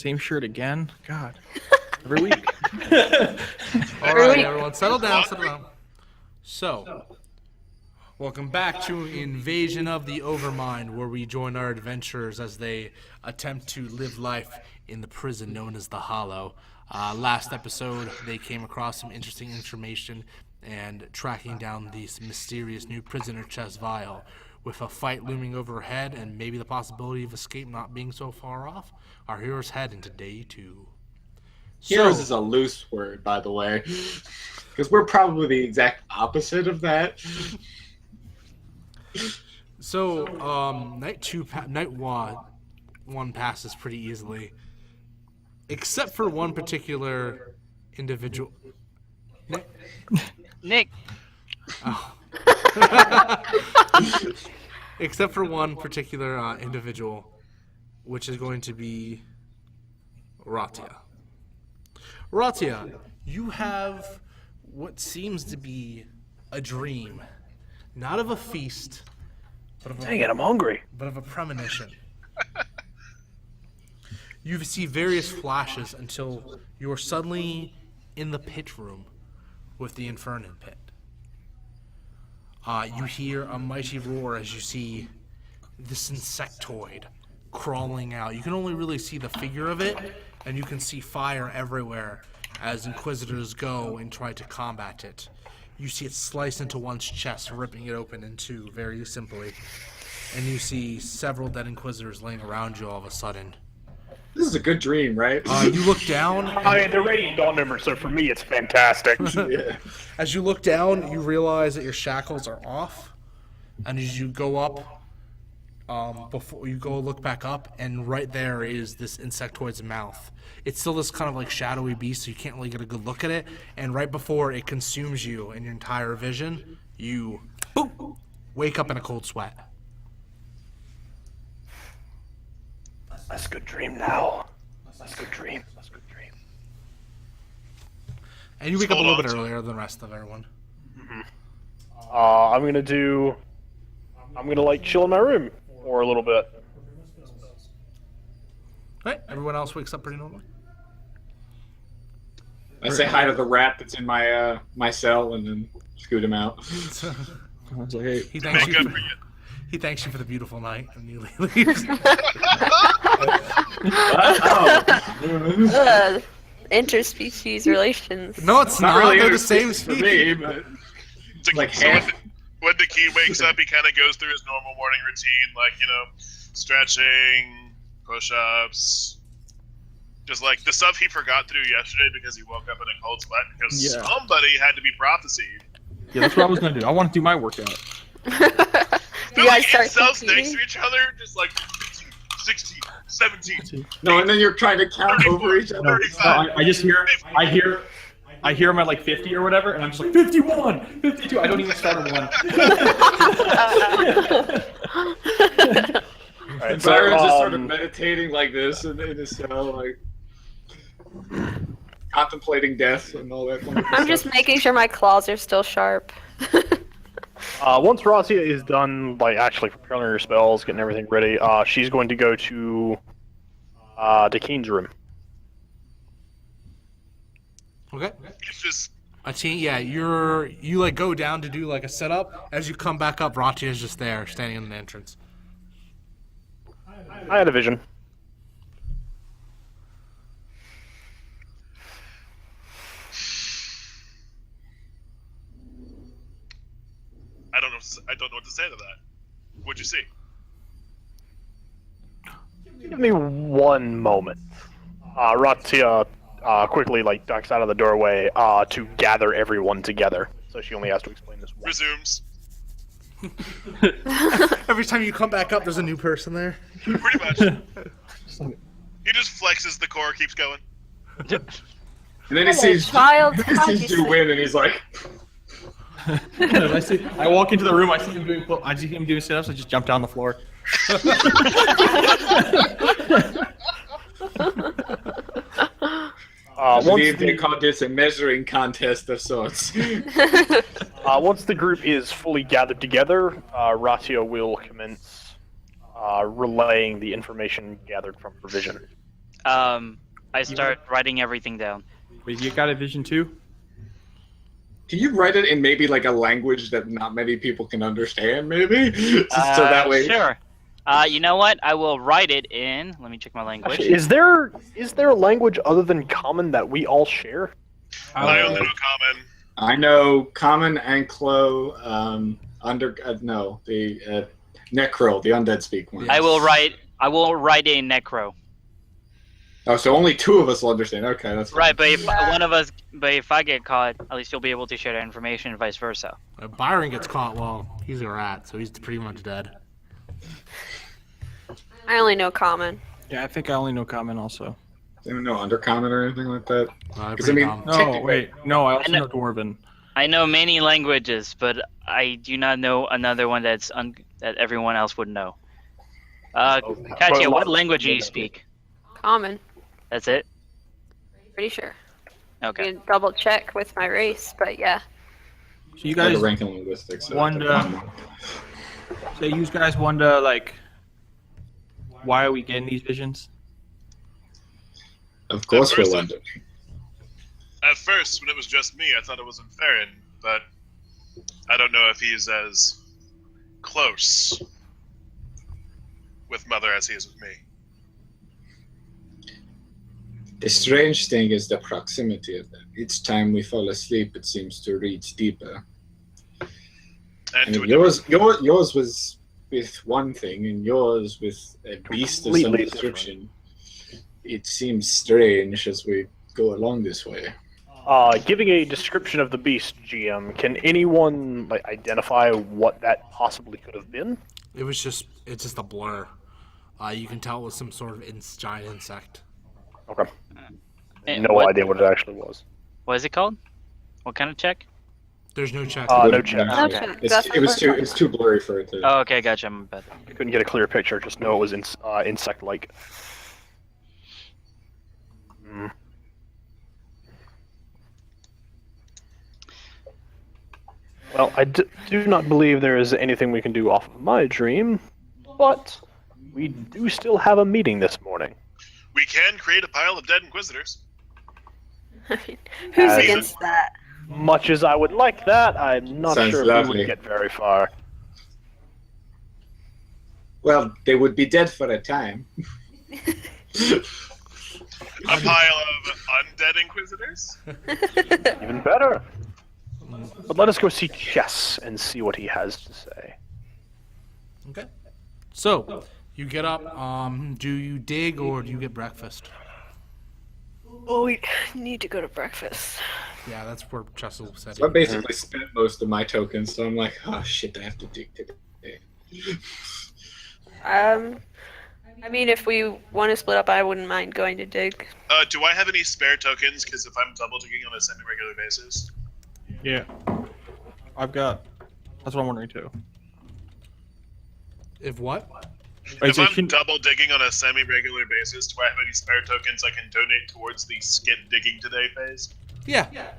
same shirt again. God. Every week. All right, everyone, settle down. So, welcome back to Invasion of the Overmind, where we join our adventurers as they attempt to live life in the prison known as the Hollow. Last episode, they came across some interesting information and tracking down this mysterious new prisoner, Chess Vial. With a fight looming overhead and maybe the possibility of escape not being so far off, our heroes head into day 2. Heroes is a loose word, by the way, because we're probably the exact opposite of that. So, night one passes pretty easily, except for one particular individual. Nick. Oh. Except for one particular individual, which is going to be Ratia. Ratia, you have what seems to be a dream, not of a feast, but of Dang it, I'm hungry. But of a premonition. You see various flashes until you are suddenly in the pit room with the Infernon pit. You hear a mighty roar as you see this insectoid crawling out. You can only really see the figure of it, and you can see fire everywhere as Inquisitors go and try to combat it. You see it slice into one's chest, ripping it open in two very simply. And you see several dead Inquisitors laying around you all of a sudden. This is a good dream, right? You look down. They're Radiant Dawn members, so for me it's fantastic. Yeah. As you look down, you realize that your shackles are off. And as you go up, before you go look back up, and right there is this insectoid's mouth. It's still this kind of like shadowy beast, so you can't really get a good look at it. And right before it consumes you and your entire vision, you wake up in a cold sweat. That's a good dream now. That's a good dream. And you wake up a little bit earlier than the rest of everyone. Mm-hmm. I'm gonna like chill in my room for a little bit. Right, everyone else wakes up pretty normally. I say hi to the rat that's in my my cell and then scoot him out. I was like, hey, He thanks you for the beautiful night, and he leaves. Interspecies relations. No, it's not. Really They're the same for species. me, but It's like so when the key wakes up, he kind of goes through his normal morning routine, like, stretching, push-ups, just like the stuff he forgot to do yesterday because he woke up in a cold sweat because somebody had to be prophesied. yeah, that's what I was gonna do. I want to do my workout. They're like in cells next to each other, just like 16, 17. no, and then you're trying to count over each other. I just hear, I hear him at like 50 or whatever, and I'm just like 51, 52. I don't even start at one. And Byron's just sort of meditating like this in his cell, like contemplating death and all that wonderful I'm just making sure my claws are still sharp. Once Rasia is done, like actually preparing her spells, getting everything ready, she's going to go to Dakine's room. Okay. It's just you like go down to do like a setup. As you come back up, Ratia is just there, standing in the entrance. I had a vision. I don't know what to say to that. What'd you see? Give me one moment. Ratia quickly like ducks out of the doorway to gather everyone together. So she only has to explain this once. Resumes. Every time you come back up, there's a new person there. Pretty much. He just flexes the core, keeps going. And then he sees you win, and he's like, I walk into the room, I see him doing sit-ups, I just jump down the floor. They call this a measuring contest of sorts. Once the group is fully gathered together, Ratia will commence relaying the information gathered from her vision. I start writing everything down. Wait, you got a vision too? Can you write it in maybe like a language that not many people can understand? Maybe just so that way. Sure. You know what? I will write it in. Let me check my language. Actually, is there a language other than Common that we all share? I only know common. I know Common, Anklo, the Necro, the undead speak one. I will write a necro. Oh, so only 2 of us will understand. Okay, that's fine. Right, but if I get caught, at least you'll be able to share that information, and vice versa. Byron gets caught, well, he's a rat, so he's pretty much dead. I only know common. Yeah, I think I only know common also. Anyone know Undercommon or anything like that? Because Pretty I mean, dumb. No, wait. No, I also know Dwarven. I know many languages, but I do not know another one that everyone else would know. Katya, what language do you speak? Common. That's it? Pretty sure. I Okay. can double check with my race, but yeah. So you like guys a rank in linguistics. So you guys wonder like, why are we getting these visions? of course, At we're first, London. At first, when it was just me, I thought it was Farron, but I don't know if he's as close with Mother as he is with me. The strange thing is the proximity of them. Each time we fall asleep, it seems to reach deeper. And to a Yours was with one thing, and yours with a beast of some Completely description. It seems strange as we go along this way. Giving a description of the beast, GM, can anyone identify what that possibly could have been? It's just a blur. You can tell it was some sort of giant insect. Okay. And No what- idea what it actually was. What is it called? What kind of check? There's no check. No check. No Okay. check. It's too blurry for it to. Oh, okay, gotcha. My bad. I couldn't get a clear picture, just know it was insect-like. Hmm. Well, I do not believe there is anything we can do off of my dream, but we do still have a meeting this morning. We can create a pile of dead Inquisitors. Who's As- against that? Much as I would like that, I'm not Sounds sure if lovely. we would get very far. Well, they would be dead for a time. A pile of undead Inquisitors? Even better. But let us go see Chess and see what he has to say. Okay. So, you get up. Do you dig or do you get breakfast? Oh, we need to go to breakfast. Yeah, that's where Chesil said. So I basically spent most of my tokens, so I'm like, oh shit, I have to dig today. I mean, if we want to split up, I wouldn't mind going to dig. Do I have any spare tokens? Because if I'm double digging on a semi-regular basis. Yeah. That's what I'm wondering too. If what? Wait, If so I'm double digging on a semi-regular basis, do I have any spare tokens I can donate towards the skip digging today phase? Yeah. Yeah,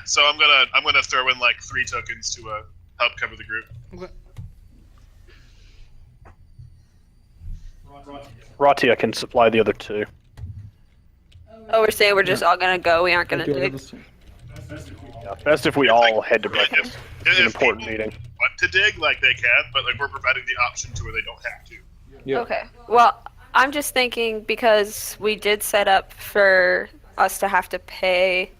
so I'm gonna throw in like 3 tokens to help cover the group. Okay. Ratia can supply the other 2. Oh, we're saying we're just all gonna go. We aren't gonna dig. Yeah, best if we all head to breakfast. It's an If important people meeting. want to dig, like they can, but like we're providing the option to where they don't have to. Yeah. Okay. Well, I'm just thinking because we did set up for us to have to pay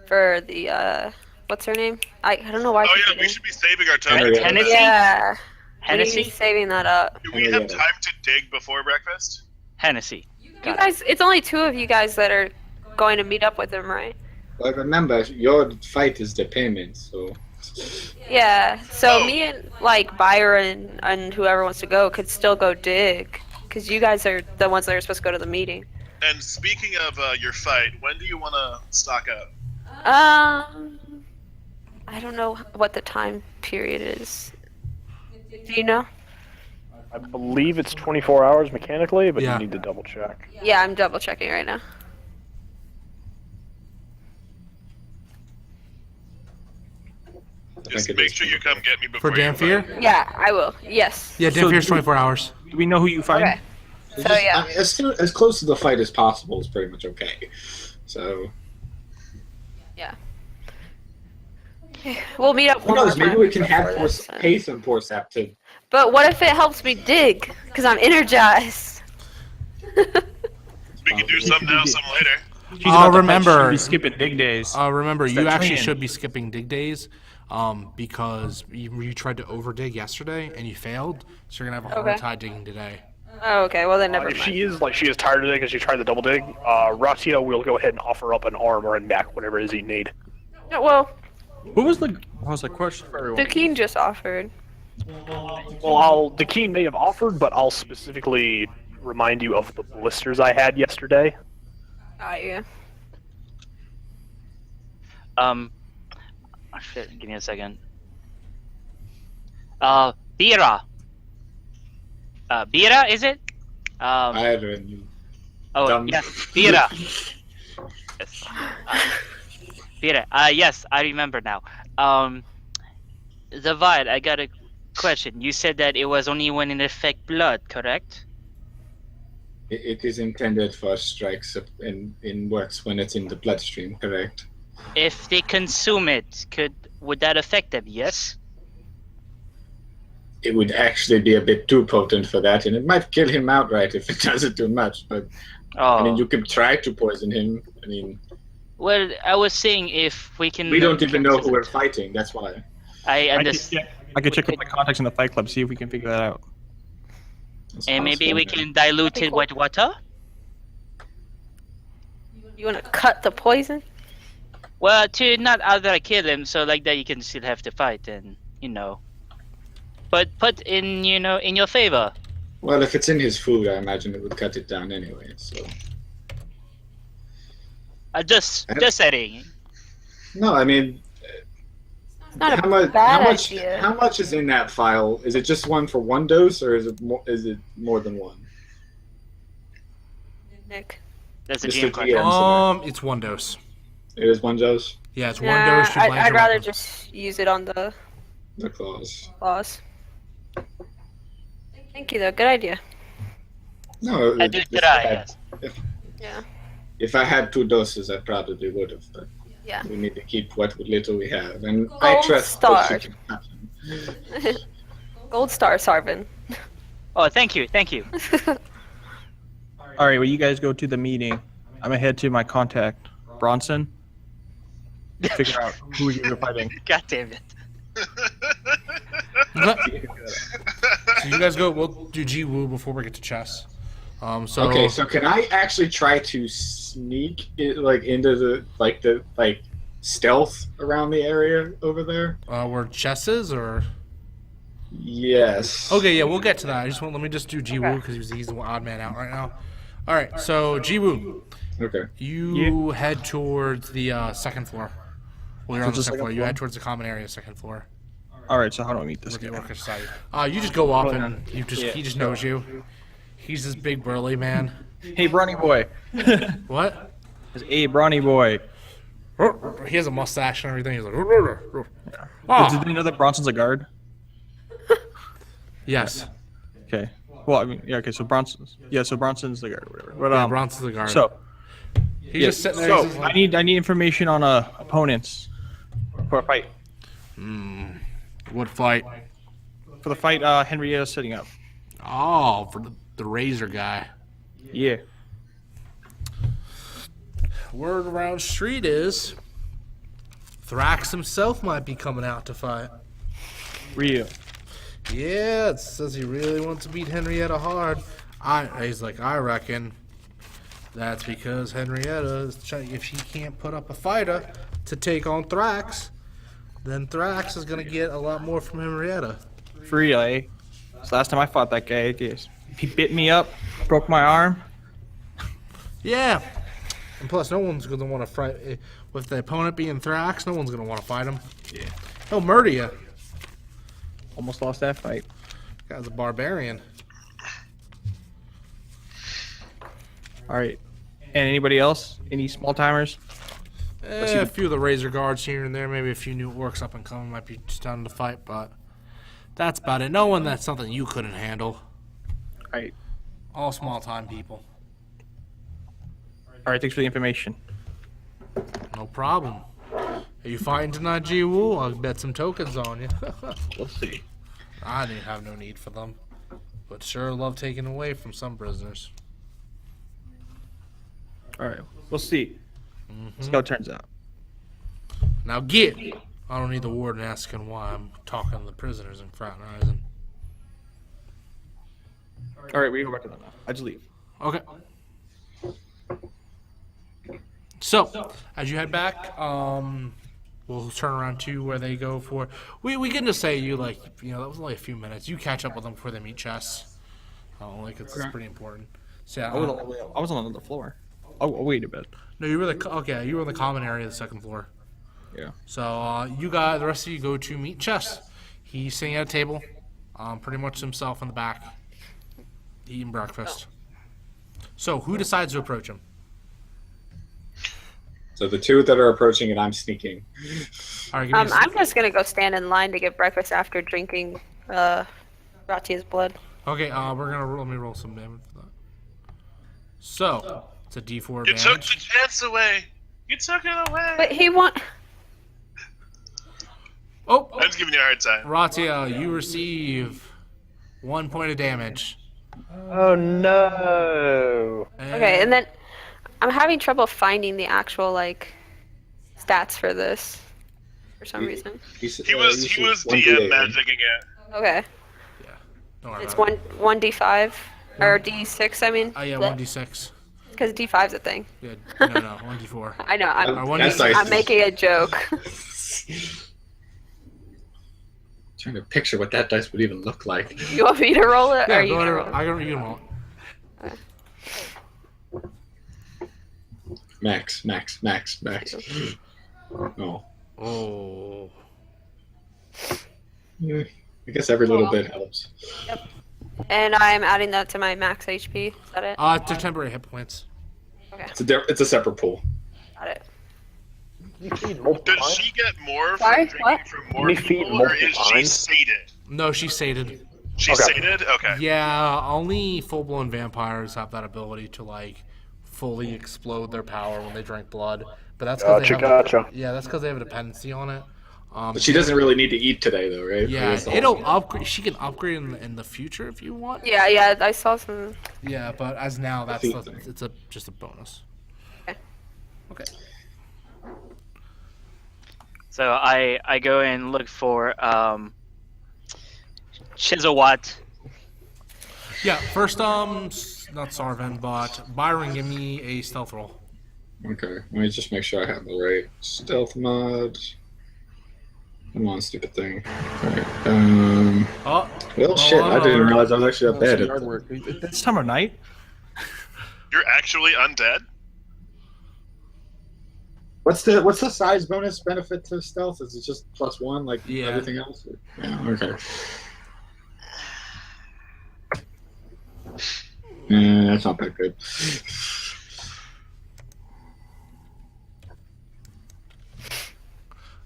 for the what's her name? I don't know why. I Oh keep yeah, we forgetting. should be saving our tokens. Henry, Hennessy? Yeah. We need to Hennessy? be saving that up. Do we have time to dig before breakfast? Hennessy. You Got it. guys, it's only 2 of you guys that are going to meet up with him, right? But remember, your fight is the payment, so. Yeah. So Oh. me and like Byron and whoever wants to go could still go dig, because you guys are the ones that are supposed to go to the meeting. And speaking of your fight, when do you want to stock up? I don't know what the time period is. Do you know? I believe it's 24 hours mechanically, but Yeah. you need to double check. Yeah, I'm double checking right now. Just it make is sure you come get me before For you Damphir? fight. Yeah, I will. Yes. Yeah, So Damphir's do- 24 hours. Do we know who you find? Okay. It's So, just- yeah. I mean, as close to the fight as possible is pretty much okay. So Yeah. We'll meet up who one more knows? Maybe time we can have before this, pay some poor sap to. But what if it helps me dig? Because I'm energized. We can do some now, some later. She's about to remember- be skipping dig days. Remember, It's you that actually training. should be skipping dig days, because you tried to over dig yesterday and you failed, so you're gonna have a hard Okay. time digging today. Oh, okay. Well, then never If mind. she is tired today because she tried the double dig, Ratia will go ahead and offer up an arm or a neck, whatever it is you need. Yeah, well, What was the question for everyone? Dakeen just offered. Well, Dakeen may have offered, but I'll specifically remind you of the blisters I had yesterday. Yeah. Oh, shit, give me a second. Bira. Bira, is it? I haven't. Oh, Dumb. yes, Bira. Yes. Bira. Yes, I remember now. Zavad, I got a question. You said that it was only when it affect blood, correct? It is intended for strikes in works when it's in the bloodstream, correct? If they consume it, would that affect them? Yes. It would actually be a bit too potent for that, and it might kill him outright if it does it too much. But Oh. I mean, you could try to poison him. I mean, Well, I was saying if we can. we don't even know who we're fighting. That's why. I I understand. could check with my contacts in the Fight Club, see if we can figure that out. It's And maybe we possible. can dilute That'd be it cool. with water. You want to cut the poison? Well, to not outright kill him, so like that you can still have to fight, and but put in in your favor. Well, if it's in his food, I imagine it would cut it down anyway. So Just saying. no, I mean, It's not how a much? bad How much? idea. How much is in that file? Is it just one for one dose, or is it more? Is it more than one? Nick. That's a Mr. GM question. DM. It's one dose. It is one dose. Yeah, it's one Nah, dose. You I'd rather just use it on the The clause. claws. Thank you, though. Good idea. No, I do if try, I had- yes. Yeah. If I had 2 doses, I probably would have. But Yeah. we need to keep what little we have, and I Gold trust star. that you can happen. Gold star, Sarvin. Oh, thank you, thank you. All right, well, you guys go to the meeting. I'm gonna head to my contact, Bronson. Figure out who you're fighting. God damn it. So you guys go. We'll do G Woo before we get to chess. So Okay, so can I actually try to sneak it, into the stealth around the area over there? where chess is, or Yes. okay, yeah, we'll get to that. Let me just do G Woo because he's the odd man out right now. All right, so G Woo, Okay. you head towards the second floor. Well, you're on Towards the the second floor. second You floor? head towards the common area, second floor. All right, so how do I meet this With the guy? Orchestra Society. You just go up and he Yeah. just knows you. He's this big burly man. Hey, Brawny boy. What? Hey, Brawny boy. He has a mustache and everything. He's like, Did ah, you know that Bronson's a guard? yes. Okay. Well, I mean, yeah. Okay, so Bronson's. Yeah, so Bronson's the guard, or whatever. But Yeah, Bronson's the guard. So he's yeah, just sitting there. so he's just like, I need information on opponents for a fight. what fight? For the fight, Henrietta's setting up. Oh, for the Razor guy. Yeah. Word around street is Thrax himself might be coming out to fight. Real. Yeah, it says he really wants to beat Henrietta hard. He's like, I reckon that's because Henrietta is if she can't put up a fighter to take on Thrax, then Thrax is gonna get a lot more from Henrietta. For real, eh? So last time I fought that guy, he bit me up, broke my arm. Yeah, and plus no one's gonna want to fight with the opponent being Thrax. No one's gonna want to fight him. Yeah. He'll murder you. Almost lost that fight. Guy's a barbarian. All right. And anybody else? Any small timers? A few of the Razor guards here and there, maybe a few new orcs up and coming might be starting to fight, but that's about it. No one that's something you couldn't handle. Right. All small-time people. All right, thanks for the information. No problem. Are you fighting tonight, Ji Woo? I'll bet some tokens on you. We'll see. I didn't have no need for them, but sure love taking away from some prisoners. All right, we'll see. See how it turns out. Now get. I don't need the warden asking why I'm talking to the prisoners and fraternizing. All right, we can go back to that now. I just leave. Okay. So, as you head back, we'll turn around to where they go for. We get to say you that was only a few minutes. You catch up with them before they meet Chess. It's pretty important. So yeah, I was on another floor. Oh, wait a bit. no, you were you were in the common area, of the second floor. Yeah. So the rest of you go to meet Chess. He's sitting at a table, pretty much himself in the back, eating breakfast. So who decides to approach him? So the two that are approaching it, I'm sneaking. All right, give me a I'm just gonna go stand in line to get breakfast after drinking Ratia's blood. Okay, let me roll some damage for that. So it's a D4 You took damage. the chance away. You took it away. But he want. Oh, I'm just giving you a hard time. Ratia, you receive 1 point of damage. Oh no! Okay, and then I'm having trouble finding the actual stats for this for some reason. He was DM magicking it. Okay, Don't worry it's about it. 1d5 or d6. I mean. Oh yeah, 1d6. Because d5's a thing. Yeah, no, 1d4. I know. Or That's 1d6. nice. I'm making a joke. Trying to picture what that dice would even look like. You want me to roll it, or Yeah, are you go gonna ahead. roll it? You can roll it. Max. Oh. Oh. Yeah, I guess every little bit helps. And I'm adding that to my max HP. Is that it? They're temporary hit points. Okay, It's a separate pool. got it. You feed multiple Does times? she get more Sorry, from what? drinking from more You feed people, or multiple is she times? sated? No, she's sated. She's Okay. sated? Okay. Yeah, only full-blown vampires have that ability to fully explode their power when they drink blood. But that's because Gotcha. that's because they have a dependency on it. But she doesn't really need to eat today, though, right? Yeah, That's all. it'll upgrade. She can upgrade in the future if you want. Yeah, I saw some. Yeah, but as now, it's just a bonus. Okay. Okay. So I go and look for Chiselwatt. Yeah. First, not Sarvin, but Byron, give me a stealth roll. Okay, let me just make sure I have the right stealth mod. Come on, stupid thing. Alright, Oh. well, shit, I didn't realize I was actually up Some bed. yard work. It's time of night. You're actually undead? What's the size bonus benefit to stealth? Is it just +1 like Yeah. everything else? Yeah, okay. Yeah, that's not that good.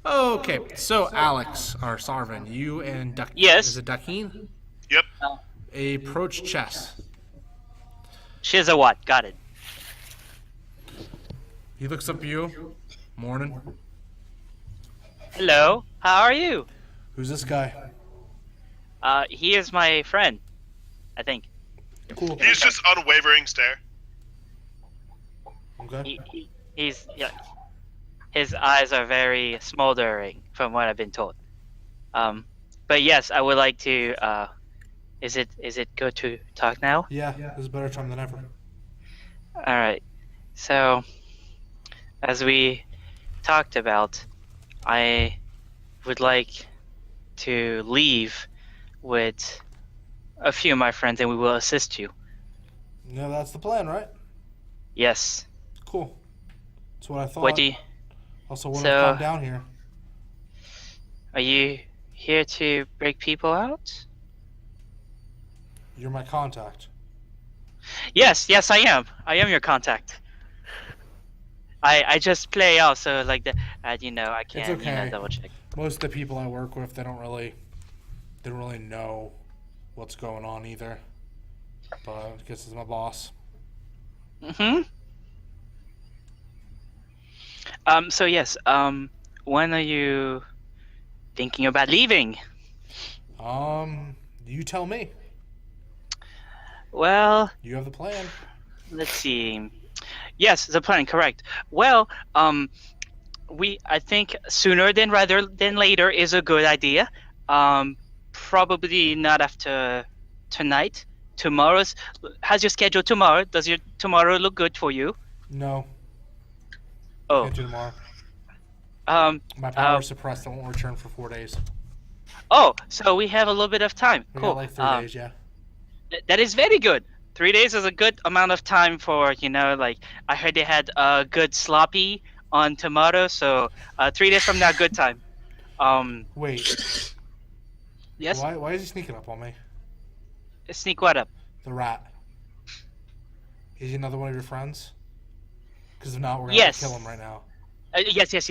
Okay, so Alex or Sarvin, you and Duck. Yes. Is it Duckeen? Yep. Approach Chess. Chiselwatt, got it. He looks up at you. Morning. Hello, how are you? Who's this guy? He is my friend, I think. Cool. He's just unwavering stare. Okay. He's yeah. His eyes are very smoldering, from what I've been told. But yes, I would like to. Is it good to talk now? Yeah, this is a better time than ever. All right. So, as we talked about, I would like to leave with a few of my friends, and we will assist you. Yeah, that's the plan, right? Yes. Cool. That's what I thought. What do you? Also, want to So- calm down here. Are you here to break people out? You're my contact. Yes, I am. I am your contact. I just play out, so like the, I can't okay. double check. Most of the people I work with, they don't really know what's going on either. but I guess he's my boss. Mm-hmm. So yes. When are you thinking about leaving? You tell me. Well, You have the plan. let's see. Yes, the plan, correct. Well, I think sooner than rather than later is a good idea. Probably not after tonight. How's your schedule tomorrow? Does your tomorrow look good for you? No, Oh, can't do tomorrow. My uh, power's suppressed. I won't return for 4 days. so we have a little bit of time. We Cool. got like 3 days, yeah. That is very good. 3 days is a good amount of time for, like, I heard they had a good sloppy on tomorrow, so 3 days from now, good time. Wait, Yes? why is he sneaking up on me? Sneak what up? The rat. Is he another one of your friends? Because if not, we're gonna Yes. have to kill him right now. Yes. Okay,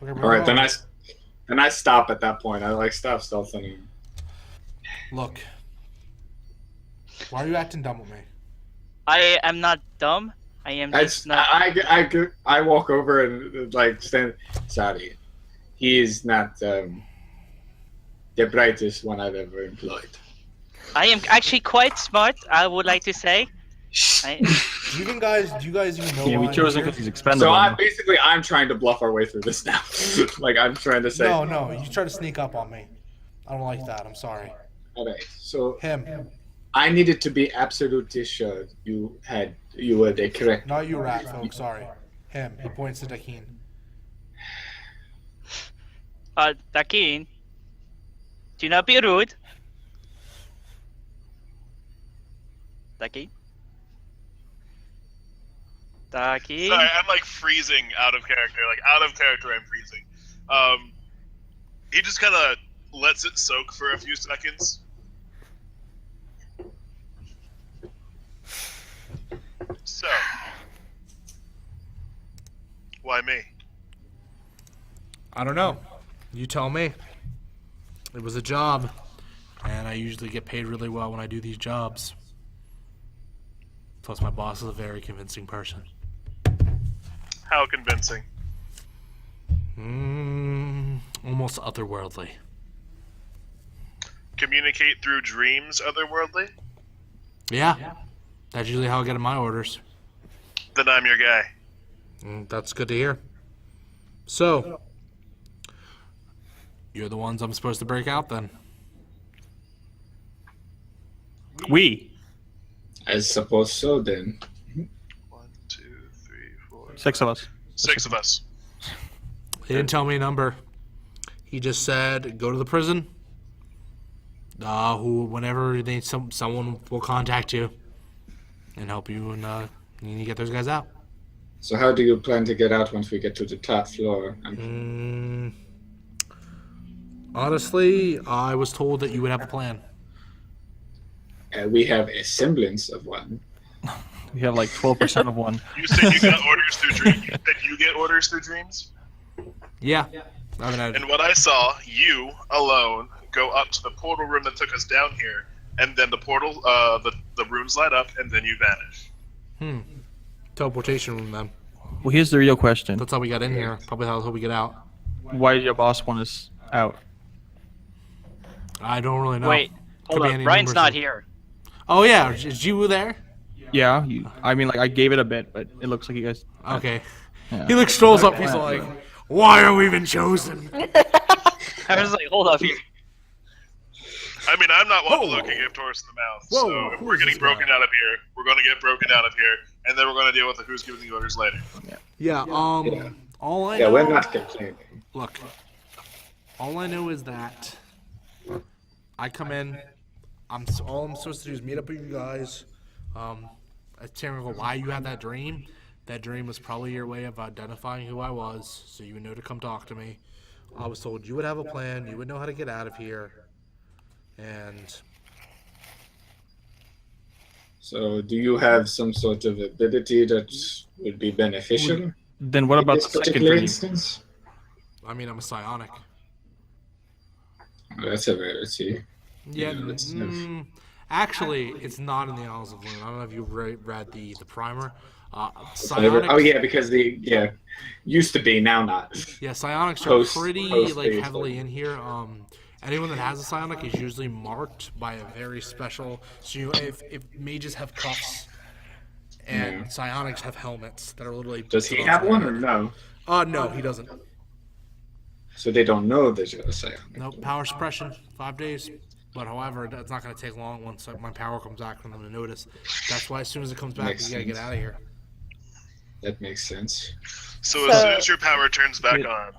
bring All right, him then over. I stop at that point. I like stop stealthing him. Look. Why are you acting dumb with me? I am not dumb. I am just not. I walk over and like stand. Sorry, he is not the brightest one I've ever employed. I am actually quite smart, I would like to say. Do you guys even know Yeah, we why I'm chose him here? because he's expendable. So I'm trying to bluff our way through this now. Like I'm trying to say. No, you try to sneak up on me. I don't like that. I'm sorry. All right, so Him. I needed to be absolutely sure you were the correct. Not you, rat folk. Sorry. Him. He points to Dakin. Dakin, do not be rude. Dakin? Dakin? Sorry, I'm like freezing out of character. Like out of character, I'm freezing. He just kind of lets it soak for a few seconds. So, why me? I don't know. You tell me. It was a job, and I usually get paid really well when I do these jobs. Plus, my boss is a very convincing person. How convincing? Almost otherworldly. Communicate through dreams, otherworldly? Yeah. That's usually how I get in my orders. Then I'm your guy. That's good to hear. So, you're the ones I'm supposed to break out then. We. I suppose so then. 1, 2, 3, 4. 6 of us. 6 of us. He didn't tell me a number. He just said, go to the prison. Whenever they someone will contact you and help you, and you get those guys out. So how do you plan to get out once we get to the top floor? Honestly, I was told that you would have a plan. We have a semblance of one. We have like 12% of one. You said you got orders through dreams. You said you get orders through dreams? Yeah. I haven't had. And what I saw, you alone go up to the portal room that took us down here, and then the portal, the runes light up, and then you vanish. Teleportation room then. Well, here's the real question. That's how we got in here. Probably how we get out. Why did your boss want us out? I don't really know. Wait, Could hold be on. any Brian's numbers not of- here. Oh yeah, is you there? Yeah, I mean, like, I gave it a bit, but it looks like you guys... Okay. Yeah. He like strolls up. He's like, "Why are we even chosen?" I was like, hold up here. I mean, I'm not one to Whoa. look a gift horse in the mouth, Whoa, so if who we're is getting this broken guy? out of here, we're going to get broken out of here, and then we're going to deal with the who's giving the orders later. Yeah. All I Yeah, know. we're not complaining. Look. All I know is that I come in. All I'm supposed to do is meet up with you guys. I can't remember why you had that dream. That dream was probably your way of identifying who I was, so you would know to come talk to me. I was told you would have a plan, you would know how to get out of here, and So do you have some sort of ability that would be beneficial? Then what in about this the second particular dream? instance? I mean, I'm a psionic. Oh, that's a rarity. Yeah, Yeah, that's- Actually, it's not in the Annals of Loon. I don't know if you read the primer. Oh yeah, because used to be, now not. Yeah, psionics Post- are pretty post like phase heavily one. in here. Anyone that has a psionic is usually marked by a very special. So if mages have cuffs, and Yeah. psionics have helmets that are literally. Does he put have onto one their or head. no? No, he doesn't. So they don't know there's a psionic. Nope, power suppression, 5 days. But however, that's not going to take long once my power comes back from them to notice. That's why as soon as it comes back, Makes you got to get sense. out of here. That makes sense. So as So- soon as your power turns back on,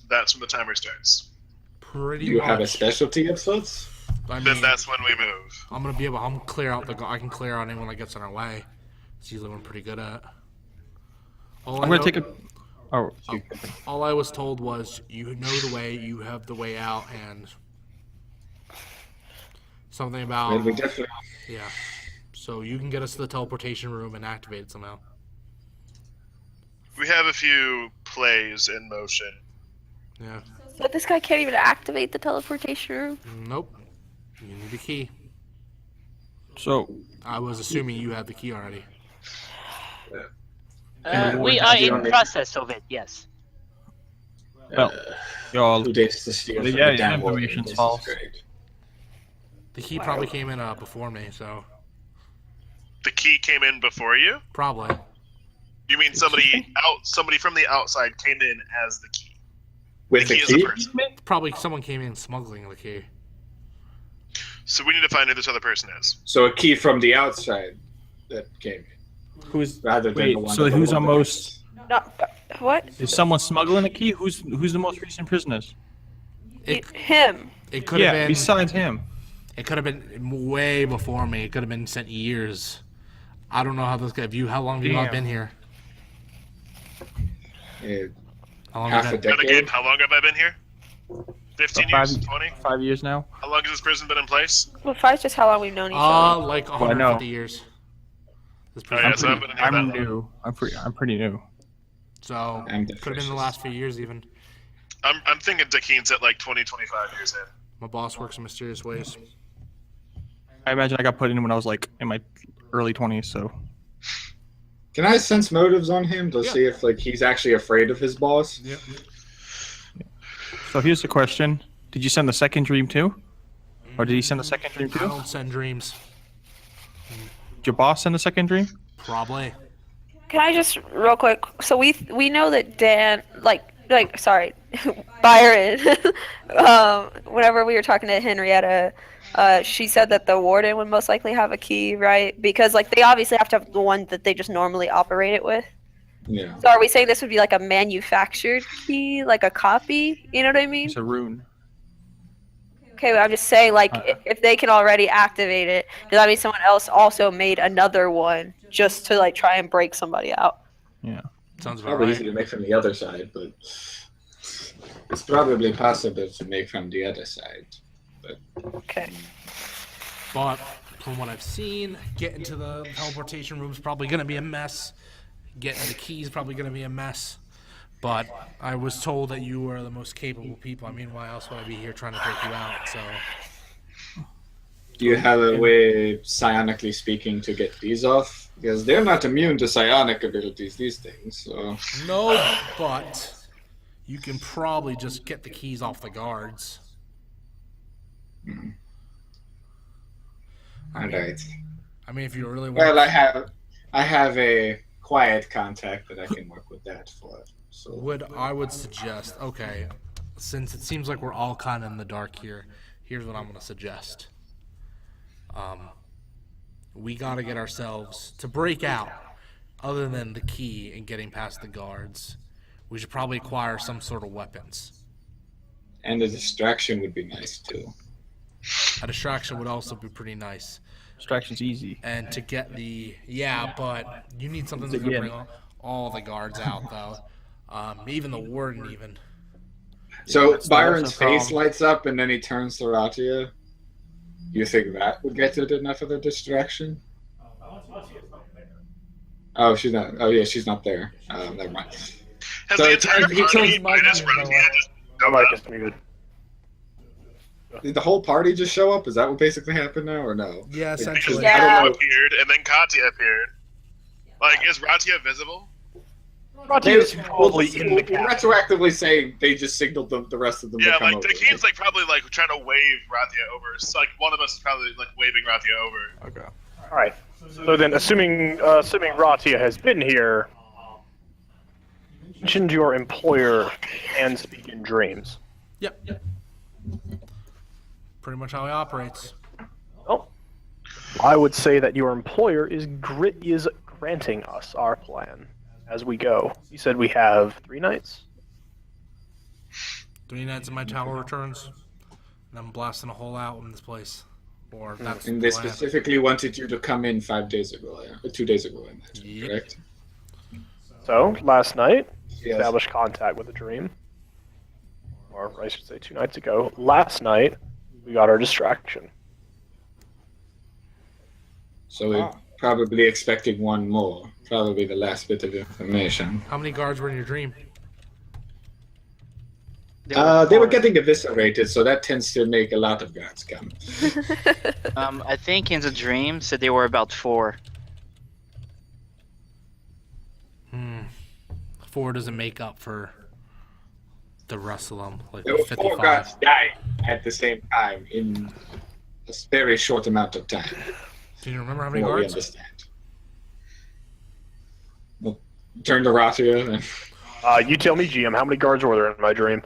that's when the timer starts. Pretty Do you much. have a specialty of sorts? I Then mean, that's when we move. I'm gonna be able. I'm clear out I can clear out anyone that gets in our way. It's usually what I'm pretty good at. All I'm I gonna take a. Oh, All I was told was you know the way, you have the way out, and something about Well, we definitely. yeah. So you can get us to the teleportation room and activate it somehow. We have a few plays in motion. Yeah. But this guy can't even activate the teleportation room. Nope. You need the key. so I was assuming you had the key already. We are in process of it. Yes. well, y'all. Who dates to steal from Yeah, the damn world? information's This is false. great. The key probably came in before me, so The key came in before you? probably. You mean somebody from the outside came in as the key? With The the key is a key? person. Probably someone came in smuggling the key. So we need to find who this other person is. So a key from the outside that came in, Who's rather than wait? the one. So that who's the the one most? Not what? Is someone smuggling a key? Who's the most recent prisoners? Him. It could Yeah, have been. besides him. It could have been way before me. It could have been sent years. I don't know how this guy. How long have you all Damn. been here? How long half have a you been? decade. Renegade, how long have I been here? 15 5 years? 20? 5 years now. How long has this prison been in place? Well, five's just how long we've known each other. Like I know. 150 years. This Oh, yeah, prison. so I've been in here that I'm long. new. I'm pretty new. So I'm the could have been the freshest. last few years even. I'm thinking Dakeen's at like 20, 25 years in. My boss works in mysterious ways. I imagine I got put in when I was like in my early 20s. So Can I sense motives on him to Yeah. see if like he's actually afraid of his boss? Yep. so here's the question: did you send the second dream too, or did he send the second dream I too? don't send dreams. Did your boss send the second dream? Probably. Can I just real quick? So we know that Dan, sorry, Byron. Whenever we were talking to Henrietta, she said that the warden would most likely have a key, right? Because like they obviously have to have the one that they just normally operate it with. Yeah. So are we saying this would be like a manufactured key, like a copy? You know what I mean? It's a rune. Okay, well, I'm just saying, like, if they can already activate it, does that mean someone else also made another one just to like try and break somebody out? Yeah. Sounds about Probably right. easy to make from the other side, but it's probably possible to make from the other side. Okay. But from what I've seen, getting to the teleportation room is probably going to be a mess. Getting the keys probably going to be a mess. But I was told that you were the most capable people. I mean, why else would I be here trying to take you out? So Do you have a way, psionically speaking, to get these off? Because they're not immune to psionic abilities, these things. So no, but you can probably just get the keys off the guards. all right. I mean, if you really want. Well, I have a quiet contact that I can work with that for. So I would suggest, okay, since it seems like we're all kind of in the dark here, here's what I'm going to suggest. We got to get ourselves to break out, other than the key and getting past the guards. We should probably acquire some sort of weapons. and a distraction would be nice too. A distraction would also be pretty nice. Distraction's easy. And to get but you need something that's going to bring all the guards out, though. Even the warden, even. So that's Byron's the problem. face lights up and then he turns to Ratia. You think that would get it enough of a distraction? Oh, she's not. Oh, yeah, she's not there. Never mind. Has So the he entire turns- party minus Ratia just My mic is muted. Did the whole party just show up? Is that what basically happened now, or no? Yeah, Because essentially. Yeah. I don't know. appeared, and then Katya appeared. Like, is Ratia visible? Ratia is probably in the We'll cabin. retroactively say they just signaled the rest of them Yeah, to come like over. the kid's like probably like trying to wave Ratia over. So, like one of us is probably like waving Ratia over. Okay. All right. So then, assuming Ratia has been here, you mentioned your employer can speak in dreams. Yep. Pretty much how he operates. Well, I would say that your employer is granting us our plan as we go. You said we have 3 nights. 3 nights in my tower returns, and I'm blasting a hole out in this place. Or that's And they the plan. specifically wanted you to come in 5 days ago, or 2 days ago, I imagine, Yep. correct? So last night, Yes. established contact with the dream. Or I should say 2 nights ago. Last night, we got our distraction. So we're probably expecting one more. Probably the last bit of information. How many guards were in your dream? They were 4. getting eviscerated, so that tends to make a lot of guards come. I think in the dream said there were about 4. 4 doesn't make up for the rest of them. Like There were 4 55. guards dying at the same time in a very short amount of time. Do you remember how From many what we guards? understand. Well, turn to Ratia and You tell me, GM, how many guards were there in my dream?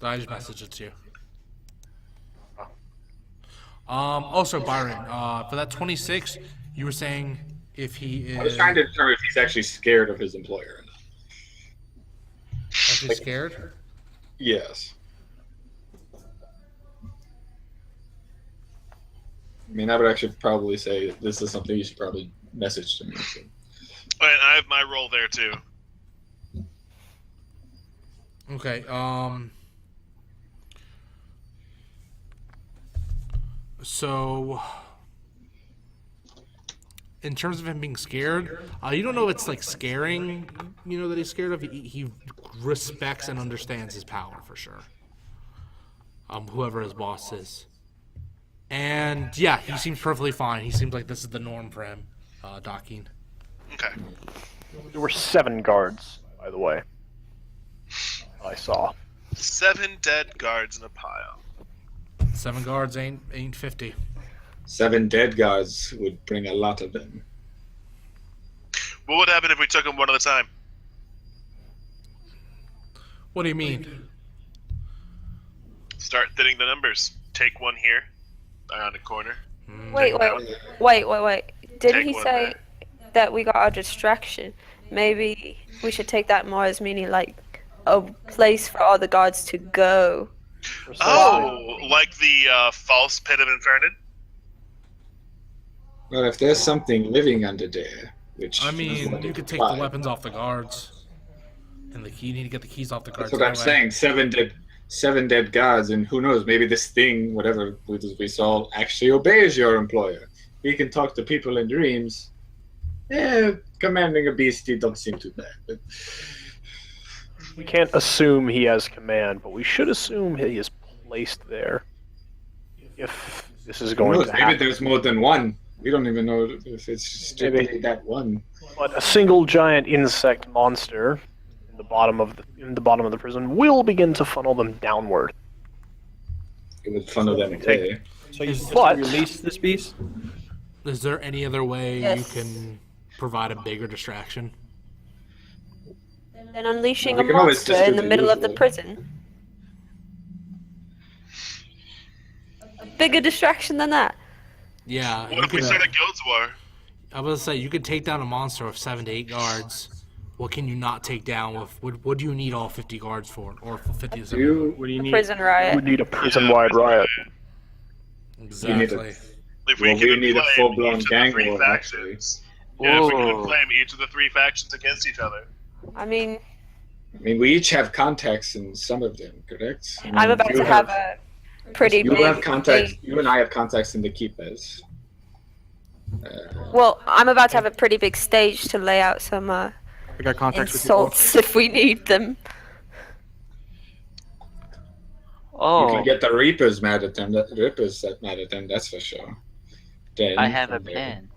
I just messaged it to you. Also, Byron, for that 26, you were saying if he is I was trying to determine if he's actually scared of his employer or not. actually scared. Yes. I mean, I would actually probably say this is something you should probably message to me. So. And I have my role there too. Okay. So, in terms of him being scared, you don't know it's like scaring. You know that he's scared of. He respects and understands his power for sure. Whoever his boss is, and yeah, he seems perfectly fine. He seems like this is the norm for him. Docking. Okay. There were 7 guards, by the way. I saw. 7 dead guards in a pile. 7 guards ain't 50. 7 dead guards would bring a lot of them. What would happen if we took them one at a time? What do you mean? Start thinning the numbers. Take one here, around a corner. Wait. Didn't Take he one say there. that we got our distraction? Maybe we should take that more as meaning like a place for all the guards to go. Oh, like the false pit of Infernid? Well, if there's something living under there, which I mean, you could take the weapons off the guards, and you need to get the keys off the guards. That's what I'm anyway. saying. 7 dead guards, and who knows? Maybe this thing, whatever we saw, actually obeys your employer. We can talk to people in dreams. Commanding a beastie don't seem too bad. But We can't assume he has command, but we should assume he is placed there. If this is who going knows? to Maybe happen. there's more than one. We don't even know if it's strictly that one. But a single giant insect monster in the bottom of the prison will begin to funnel them downward. It would funnel them away. So you But- release this beast? Is there any other way Yes. you can provide a bigger distraction? Then unleashing We a can always monster just do in the the middle of the usual. prison. A bigger distraction than that. Yeah. What you if we could- start a guilds war? I was gonna say you could take down a monster with 7 to 8 guards. What can you not take down with? What do you need all 50 guards for, or for 50 to 70? What do you need? Prison We riot. need a prison-wide riot. Exactly. If we Well, can we need a inflame full-blown each of the gang 3 war, factions. Yeah, if we can Ooh. inflame each of the 3 factions against each other. I mean, I mean, we each have contacts in some of them, correct? I mean, I'm about you to have a pretty You big have contacts. thing. You and I have contacts in the keepers. Well, I'm about to have a pretty big stage to lay out some I got contacts with people. insults if we need them. You Oh, can get the Reapers mad at them. The Reapers mad at them. That's for sure. Then I have a from there- plan.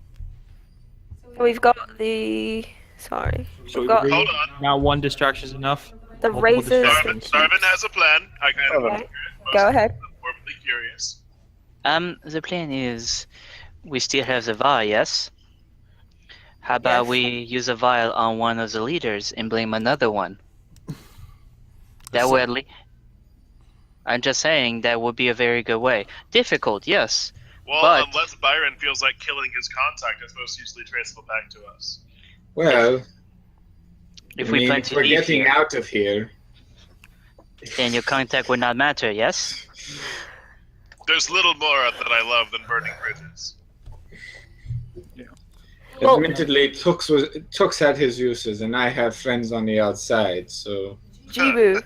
We've got the. Sorry. So We've we got agree, Hold on. now one distraction is enough. the Multiple razors. distractions. Darvin has a plan. I can Okay. Go ahead. morbidly curious. The plan is we still have the vial, yes? How about Yes. we use a vial on one of the leaders and blame another one? That way, I'm just saying that would be a very good way. Difficult, yes. Well, But- unless Byron feels like killing his contact is most usually traceable back to us. Well, If I we mean, plan if to we're leave getting here, out of here, then your contact would not matter, yes? There's little more that I love than burning bridges. Well- admittedly, Tux had his uses, and I have friends on the outside, so Jibu,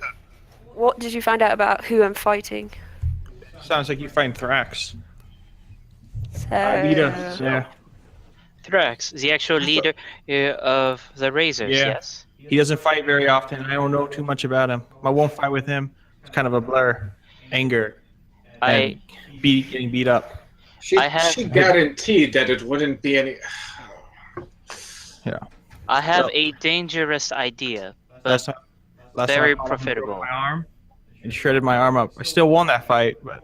what did you find out about who I'm fighting? Sounds like you find Thrax. So, Yeah. Thrax, the actual leader of the Razors, Yeah. yes? He doesn't fight very often. I don't know too much about him. My one fight with him was kind of a blur. Anger. And getting beat up. she guaranteed that it wouldn't be any. I have So- a dangerous idea. Last time Very I fought him, he broke profitable. My arm. And shredded my arm up. I still won that fight, but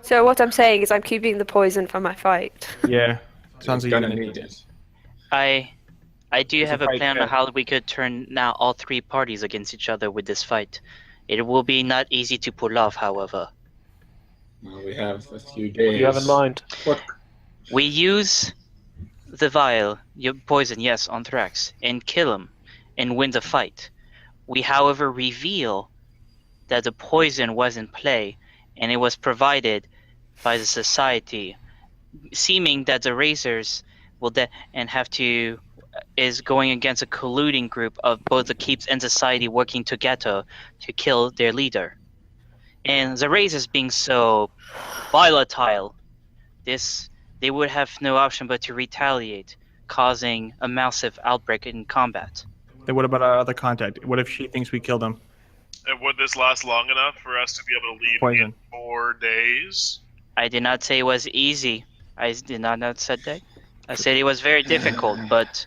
so what I'm saying is I'm keeping the poison for my fight. yeah. Sounds like you're gonna gonna need need it. I do It's a have a fight plan on fit. how we could turn now all three parties against each other with this fight. It will be not easy to pull off, however. Well, we have a few What days. do you have in mind? What? We use the vial, your poison, yes, on Thrax, and kill him, and win the fight. We, however, reveal that the poison was in play, and it was provided by the society, seeming that the Razors will and have to is going against a colluding group of both the Keeps and society working together to kill their leader. And the Razors being so volatile, they would have no option but to retaliate, causing a massive outbreak in combat. Then what about our other contact? What if she thinks we killed him? And would this last long enough for us to be able to leave Poison. in 4 days? I did not say it was easy. I did not said that. I said it was very difficult, but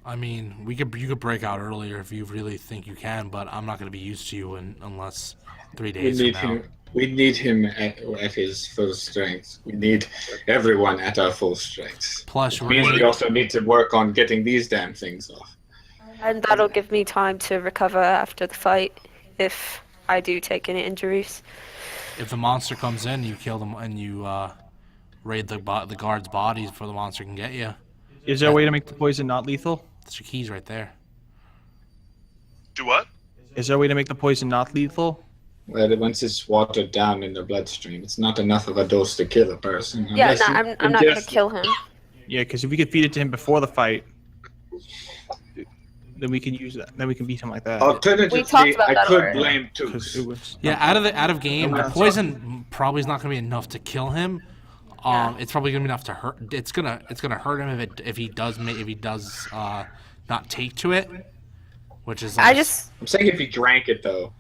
I mean, you could break out earlier if you really think you can, but I'm not going to be used to you unless 3 We days need from now. him. We need him at his full strength. We need everyone at our full strength. Plus, Which means we also need to work on getting these damn things off. And that'll give me time to recover after the fight if I do take any injuries. if the monster comes in, you kill them and you raid the guards' bodies before the monster can get you. Is there a way to make the poison not lethal? That's your keys right there. Do what? Is there a way to make the poison not lethal? Well, once it's watered down in the bloodstream, it's not enough of a dose to kill a person. Yeah, unless no, you I'm not gonna ingest kill him. Yeah, because if we could feed it to him before the fight, then we can use that. Then we can beat him like that. Alternatively, We talked about I that could already. blame 'Cause it Tooks. was Yeah, out of game, the poison probably is not going to be enough to kill him. It's probably going to be enough to hurt. It's gonna hurt him if he does not take to it, which is. I just I'm saying if he drank it though,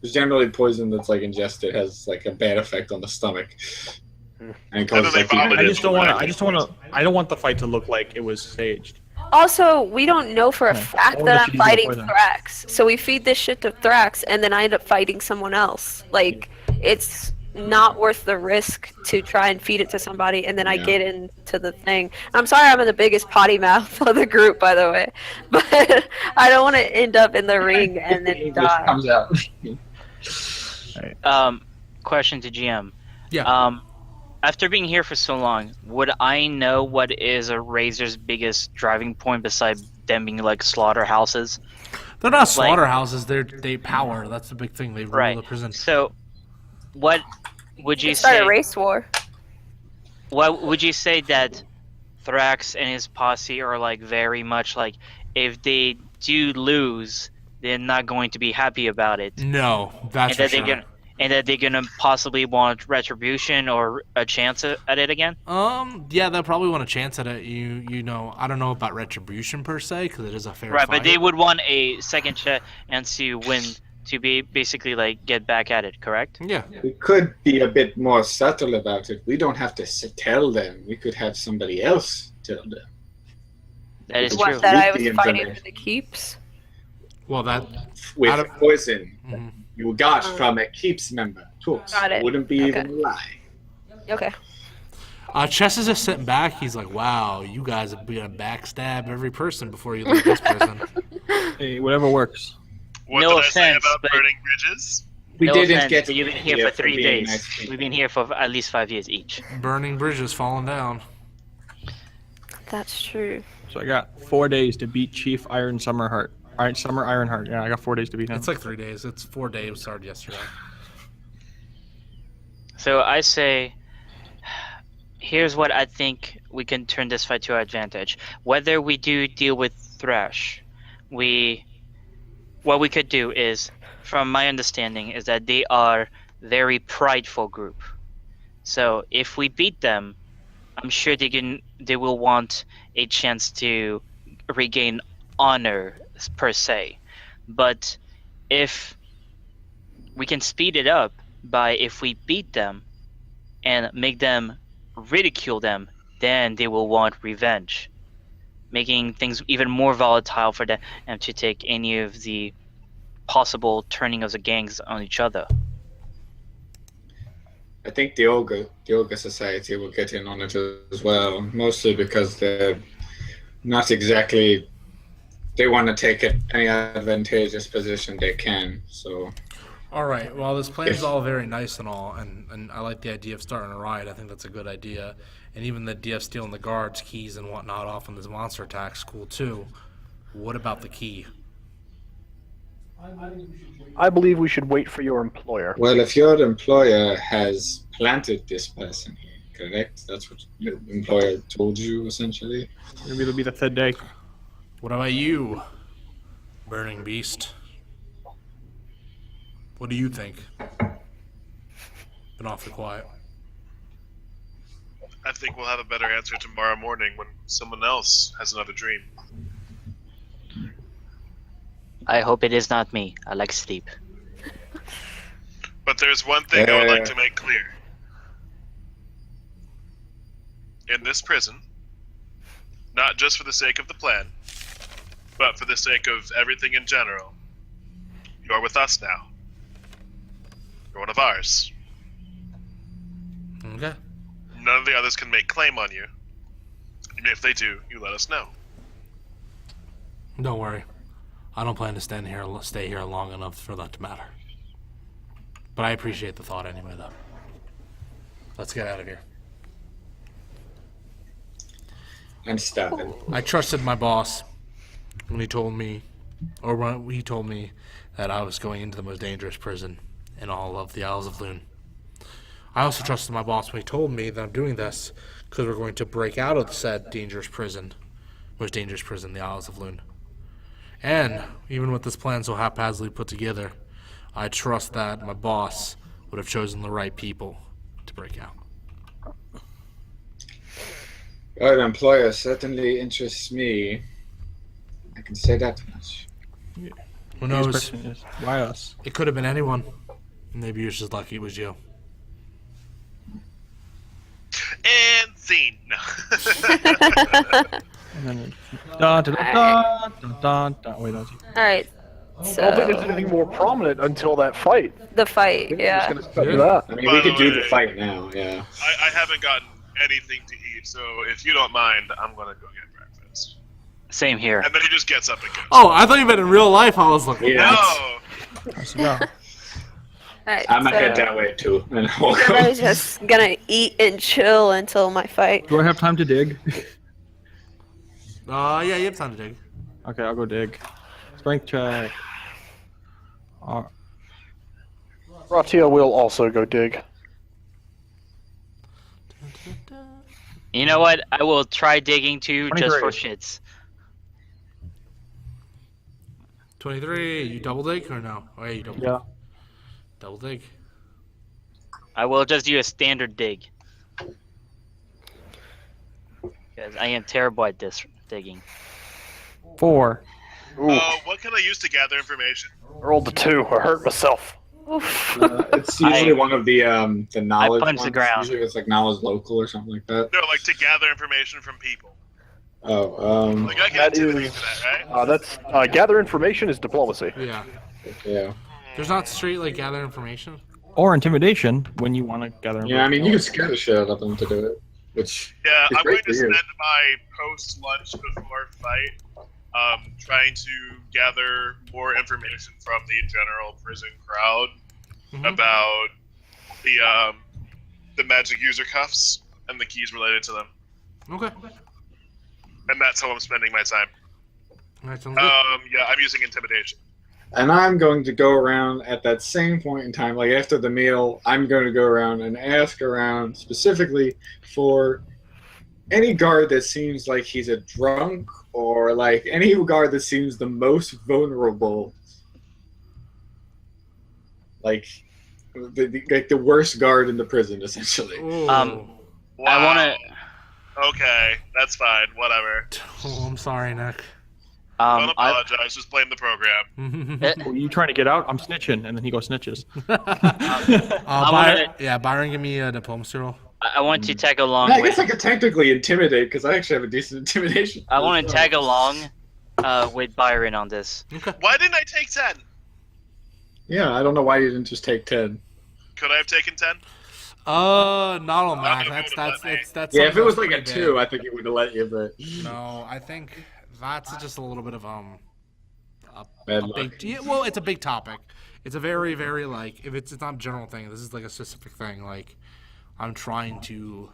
because generally poison that's like ingested has like a bad effect on the stomach. And it causes they like vomit I it. just don't want to. I don't want the fight to look like it was staged. also we don't know for a Yeah. fact I wonder that if I'm she's using fighting poison. Thrax. So we feed this shit to Thrax and then I end up fighting someone else. Like it's not worth the risk to try and feed it to somebody and then I Yeah. get into the thing. I'm sorry I'm in the biggest potty mouth of the group, by the way. But I don't want to end up in the ring and then English die. comes out. question to GM. Yeah. After being here for so long, would I know what is a Razor's biggest driving point besides them being like slaughterhouses? They're not slaughterhouses. They power. That's the big thing. They rule Right. the prison. So, what would you Start say? a race war. What would you say that Thrax and his posse are like very much like if they do lose, they're not going to be happy about it, No, that's and for that sure. they're gonna possibly want retribution or a chance at it again. Yeah, they'll probably want a chance at it. You know, I don't know about retribution per se because it is a fair Right, fight. but they would want a second chance to win to be basically like get back at it, correct? Yeah. We could be a bit more subtle about it. We don't have to tell them. We could have somebody else tell them. That is What, true. that I Leak was the fighting information. for the keeps? Well, that With Out of- poison Mhm. you got from a Keeps member. Tools. Got it. Wouldn't be Okay. even a lie. Okay. Chess is just sitting back. He's like, "Wow, you guys are gonna backstab every person before you leave this prison." Hey, whatever works. What No did I say offense, about but- burning bridges? We no didn't offense, get but you've been here for 3 days. We've been here for at least 5 years each. Burning bridges falling down. That's true. So I got 4 days to beat Chief Iron Summerheart. Summer Ironheart. Yeah, I got 4 days to beat him. It's like 3 days. It's 4 days. It started yesterday. So I say, here's what I think we can turn this fight to our advantage. Whether we do deal with Thresh, what we could do is, from my understanding, is that they are very prideful group. So if we beat them, I'm sure they will want a chance to regain honor per se. But if we can speed it up by if we beat them and make them ridicule them, then they will want revenge, making things even more volatile for them and to take any of the possible turning of the gangs on each other. I think the Ogre Society will get in on it as well, mostly because they're not exactly. They want to take any advantageous position they can. So All right. Well, this plan is all very nice and all, and I like the idea of starting a riot. I think that's a good idea. And even the idea of stealing the guards' keys and whatnot off on this monster attack is cool too. What about the key? I believe we should wait for your employer. well, if your employer has planted this person here, correct? That's what your employer told you essentially. Maybe it'll be the third day. What about you, Burning Beast? What do you think? Been awfully quiet. I think we'll have a better answer tomorrow morning when someone else has another dream. I hope it is not me. I like sleep. But there's one thing I would like to make clear. In this prison, not just for the sake of the plan, but for the sake of everything in general, you're with us now. You're one of ours. Okay. None of the others can make claim on you. And if they do, you let us know. Don't worry. I don't plan to stay here long enough for that to matter. But I appreciate the thought anyway, though. Let's get out of here. I'm starving. I trusted my boss when he told me that I was going into the most dangerous prison in all of the Isles of Loon. I also trusted my boss when he told me that I'm doing this because we're going to break out of said most dangerous prison, the Isles of Loon. And even with this plan so haphazardly put together, I trust that my boss would have chosen the right people to break out. Your employer certainly interests me. I can say that much. Who His knows? question is, why us? It could have been anyone. Maybe you're just lucky it was you. And scene. No. And then dun, dun, dun, dun, dun, dun. Wait, that's All right. I don't think there's So anything more prominent until that fight. the fight, Just yeah. gonna stick to that. I mean, By we the could do the way- fight now, yeah. I haven't gotten anything to eat, so if you don't mind, I'm gonna go get breakfast. Same here. And then he just gets up and goes. Oh, I thought you meant in real life. I was like, Yeah. No! Let's go. All right. I'm gonna head so that way too. And I'll go. everybody's just gonna eat and chill until my fight. Do I have time to dig? yeah, you have time to dig. Okay, I'll go dig. Strength check. Ratia will also go dig. You know what? I will try digging too, just for 23. shits. 23. You double dig or no? Oh, yeah, you double Yeah. Double dig. I will just do a standard dig. Because I am terrible at this digging. 4. Ooh, What can I use to gather information? I rolled a 2. I hurt myself. Oof. It's usually one of the knowledge punched the ones. ground. Usually it's like knowledge local or something like that. No, like to gather information from people. Oh, Like I can That intimidate is- for that, right? That's gather information is diplomacy. Yeah. yeah. There's not straight like gather information. Or intimidation when you want to gather. Yeah, I mean, you can scare the shit out of them to do it, which Yeah, is I'm going great to for you. spend my post-lunch before fight trying to gather more information from the general prison crowd Mhm. about the magic user cuffs and the keys related to them. Okay. And that's how I'm spending my time. That sounds good. Yeah, I'm using intimidation. And I'm going to go around at that same point in time, like after the meal, I'm going to go around and ask around specifically for any guard that seems like he's a drunk or like any guard that seems the most vulnerable. Like the worst guard in the prison, essentially. Ooh. Wow. I wanna- Okay, that's fine. Whatever. Oh, I'm sorry, Nick. Don't I, apologize. Just blame the program. Were you trying to get out? I'm snitching, and then he goes snitches. Byron, give me a diplomacy roll. I want to tag along Yeah, I with. guess I could technically intimidate because I actually have a decent intimidation. I want to tag along with Byron on this. Why didn't I take 10? Yeah, I don't know why you didn't just take 10. Could I have taken 10? Not on I Mac. don't know That's what that's. Yeah, if it was something like a that's 2, pretty I think it would have let you, but big. No, I think that's just a little bit of bad a luck. big. Yeah, well, it's a big topic. It's a very, very like if it's not a general thing. This is like a specific thing. Like I'm trying to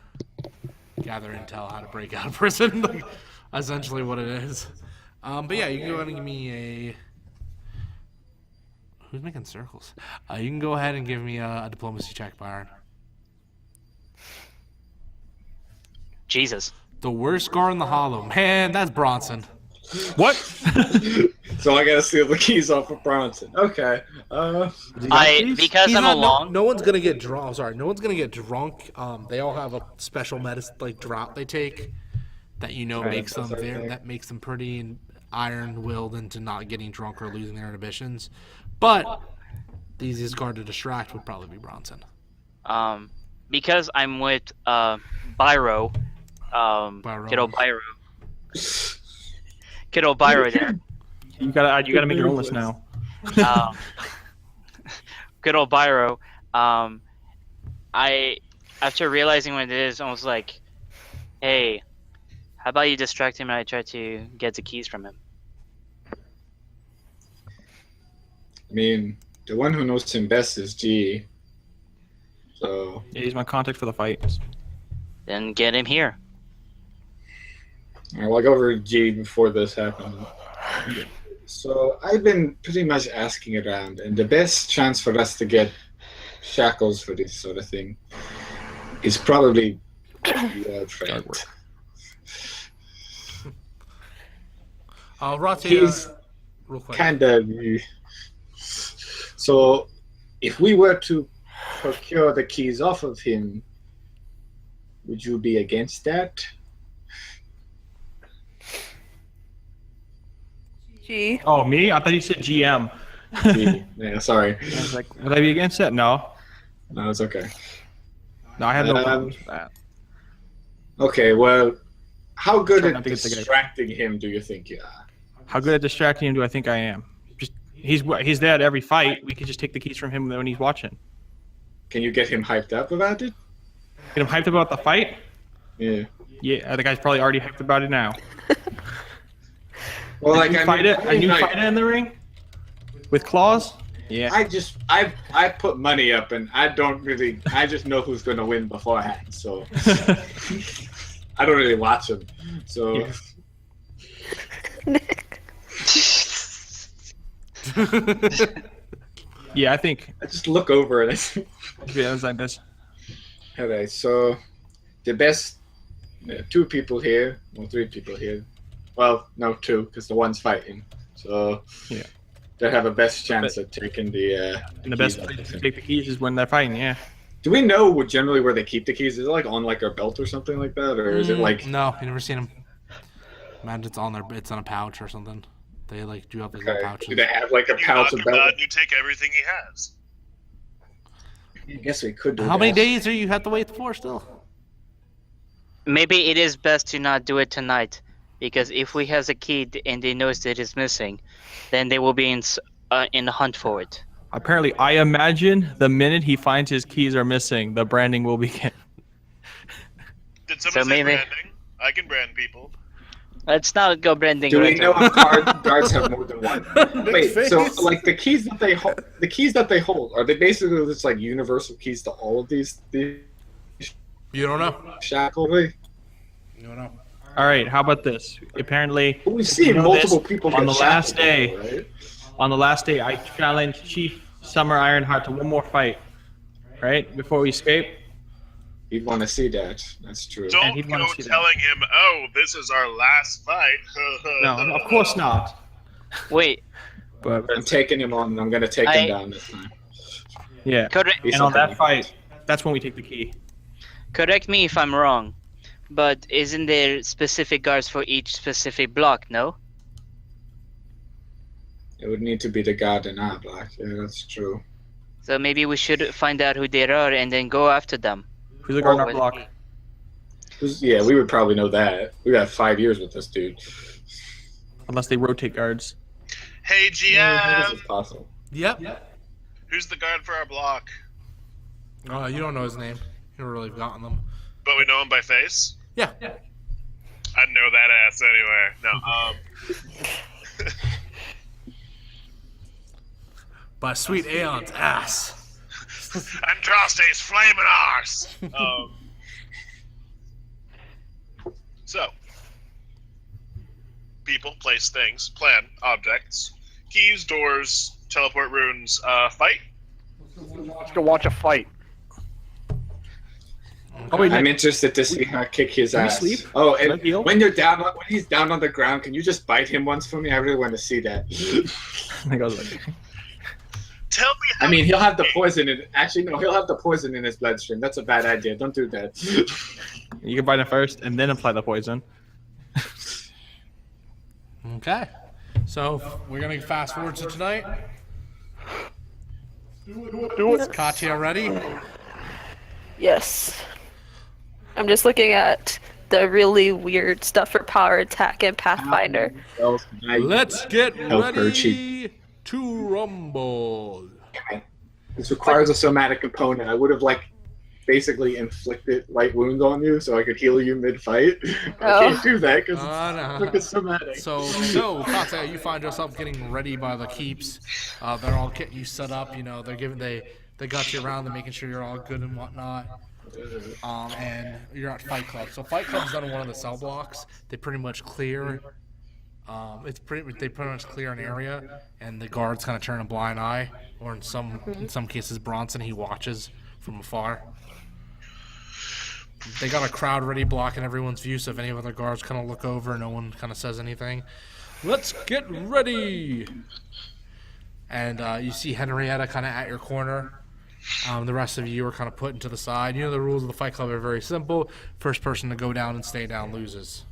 gather intel how to break out of prison. Like, essentially, what it is. But yeah, you can go ahead and give me a. Who's making circles? You can go ahead and give me a diplomacy check, Byron. Jesus. The worst guard in the hollow. Man, that's Bronson. What? So I gotta steal the keys off of Bronson. Okay. Because He's I'm not- along. No one's gonna get drunk. I'm sorry, no one's gonna get drunk. They all have a special medicine like drop they take that makes them that's very, okay. that makes them pretty iron-willed into not getting drunk or losing their inhibitions. But the easiest guard to distract would probably be Bronson. Because I'm with Byro. Byro. Kiddo Byro there. You gotta make your own list now. Good old Byro. I after realizing what it is, I was like, "Hey, how about you distract him and I try to get the keys from him?" I mean, the one who knows him best is G. So Yeah, he's my contact for the fight. Then get him here. I'll go over to G before this happened. So I've been pretty much asking around, and the best chance for us to get shackles for this sort of thing is probably your friend. Ratia, He's real quick. kind of. So, if we were to procure the keys off of him, would you be against that? G. Oh, me? I thought you said GM. G. Yeah, sorry. I was like, would I be against that? No. No, it's okay. No, I have no problems with that. Okay, well, how good Try at not to get the guy. distracting him do you think you are? How good at distracting him do I think I am? Just he's there at every fight. We could just take the keys from him when he's watching. Can you get him hyped up about it? Get him hyped about the fight? Yeah. Yeah, the guy's probably already hyped about it now. Well, like, A new like, fighter in the ring with claws. Yeah. I put money up, and I just know who's gonna win beforehand. So I don't really watch them. So Yeah, I think. I just look over and I see. Yeah, it was like this. Okay, so the best 2 people here, or 3 people here. Well, no, 2, because the one's fighting. So Yeah. they have a best chance at taking the. And the best keys place off to him. take the keys is when they're fighting. Yeah. Do we know generally where they keep the keys? Is it like on like their belt or something like that, or is it like? No, you never seen him. Imagine it's on a pouch or something. They like do have those little Okay. pouches. Do they have like a You pouch knock of him out belt? and you take everything he has. I guess we could do How many that. days do you have to wait for still? Maybe it is best to not do it tonight, because if we has a key and they knows that it's missing, then they will be in the hunt for it. Apparently, I imagine the minute he finds his keys are missing, the branding will begin. Did someone So say maybe- branding? I can brand people. Let's not go branding. Do we right know away. if guards have more than one? Wait, so face. like the keys that they hold, are they basically just like universal keys to all of these You don't know. shackles? You don't know. All right, how about this? Apparently, We've seen know multiple this, people on get the last shackled day. before, right? On the last day, I challenged Chief Summer Ironheart to one more fight, right? Before we escape. You'd want to see that. That's true. Don't he'd go wanna see that. telling him, "Oh, this is our last fight." No, of course not. Wait, But I'm taking him on, and I'm gonna take him down this time. yeah, correct. He's and on something that fight, that's when we take the key. Correct me if I'm wrong, but isn't there specific guards for each specific block? No. It would need to be the guard in our block. Yeah, that's true. So maybe we should find out who they are and then go after them. Who's the guard in our With- block? Yeah, we would probably know that. We got 5 years with this dude. Unless they rotate guards. Hey, This GM, is possible. Yep. who's the guard for our block? You don't know his name. You don't really have gotten them. But we know him by face. Yeah. I know that ass anyway. No, By sweet Aeon's ass. Andraste's flaming arse. So, people, place things, plan, objects, keys, doors, teleport runes, fight. Let's go watch a fight. Oh wait, I'm interested to see how I kick his Can we ass. sleep? Oh, Can I and heal? when he's down on the ground, can you just bite him once for me? I really want to see that. I goes like, Tell me how I mean, he'll have the poison in. Actually, no, he'll have the poison in his bloodstream. That's a bad idea. Don't do that. you can bite it first and then apply the poison. Okay. So we're gonna fast forward to tonight. Do it. Katya ready? Yes. I'm just looking at the really weird stuff for power attack and Pathfinder. Let's get Help her ready to rumble. This requires a somatic component. I would have basically inflicted light wounds on you so I could heal you mid-fight. I Oh. can't do that because No. it's somatic. So Katya, you find yourself getting ready by the keeps. They're all getting you set up. You know, they got you around. They're making sure you're all good and whatnot. And you're at Fight Club. So Fight Club's done in one of the cell blocks. They pretty much clear. They pretty much clear an area, and the guards kind of turn a blind eye, or in some cases, Bronson he watches from afar. They got a crowd ready blocking everyone's view, so if any other guards kind of look over, no one kind of says anything. Let's get ready. And you see Henrietta kind of at your corner. The rest of you are kind of put into the side. You know the rules of the Fight Club are very simple. First person to go down and stay down loses.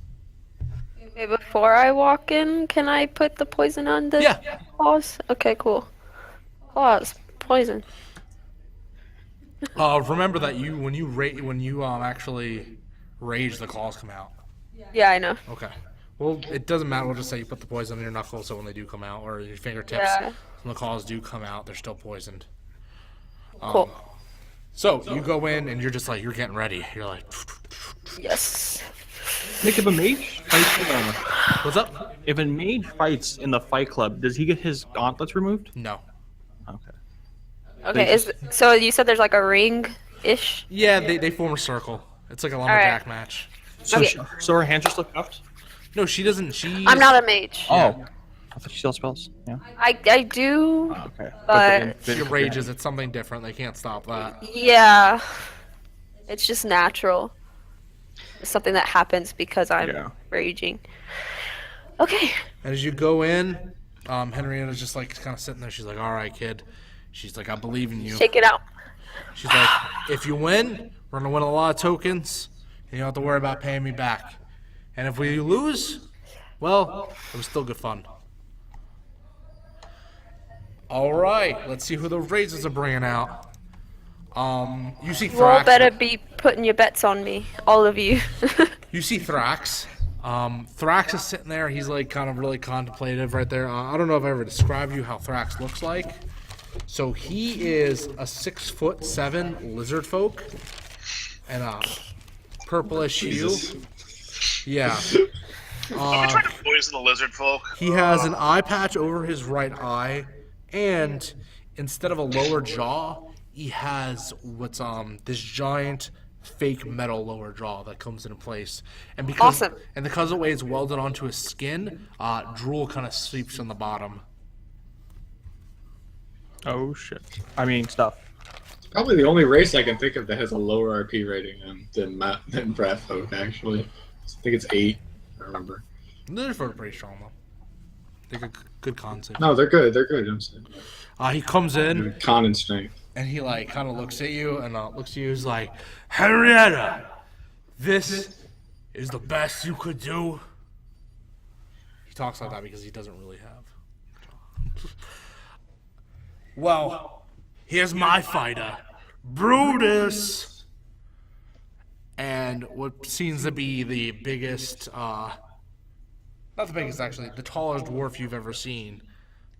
Okay, before I walk in, can I put the poison on the Yeah. claws? Okay, cool. Claws, poison. Remember that when you actually rage, the claws come out. Yeah, I know. Okay. Well, it doesn't matter. We'll just say you put the poison on your knuckles, so when they do come out, or your fingertips, Yeah. when the claws do come out, they're still poisoned. Cool. So you go in and you're just like you're getting ready. You're like, Yes. Nick, if a mage fights, what's up? if a mage fights in the Fight Club, does he get his gauntlets removed? No. Okay. Okay, so you said there's like a ring-ish? Yeah, they form a circle. It's like a lumberjack match. So, Okay. so her hands are still cuffed? No, she doesn't. She. I'm not a mage. Oh. I thought she still spells. Yeah. I do, Oh, okay. But- She rages. It's something different. They can't stop that. yeah. It's just natural. It's something that happens because I'm Yeah. raging. Okay. And as you go in, Henrietta's just like kind of sitting there. She's like, "All right, kid." She's like, "I believe in you." Shake it out. She's like, "If you win, we're gonna win a lot of tokens, and you don't have to worry about paying me back. And if we lose, well, it was still good fun." All right, let's see who the Razors are bringing out. You see You all Thrax. better be putting your bets on me, all of you. You see Thrax. Thrax is sitting there. He's like kind of really contemplative right there. I don't know if I ever described you how Thrax looks like. So he is a 6'7" lizard folk, and a purplish hue. Yeah. Are we trying to poison the lizard folk? He has an eye patch over his right eye, and instead of a lower jaw, he has what's this giant fake metal lower jaw that comes into place. And because Awesome. and because of the way it's welded onto his skin, drool kind of seeps on the bottom. Oh shit. I mean stuff. Probably the only race I can think of that has a lower RP rating than Brat Folk, actually. I think it's 8, I remember. Lizard folk are pretty strong though. They're good concept. No, they're good. They're good. I'm saying. He comes in Con and strength. and he like kind of looks at you and looks at you. He's like, Henrietta, this is the best you could do. He talks like that because he doesn't really have. Well, here's my fighter, Brutus. And what seems to be the biggest, not the biggest actually, the tallest dwarf you've ever seen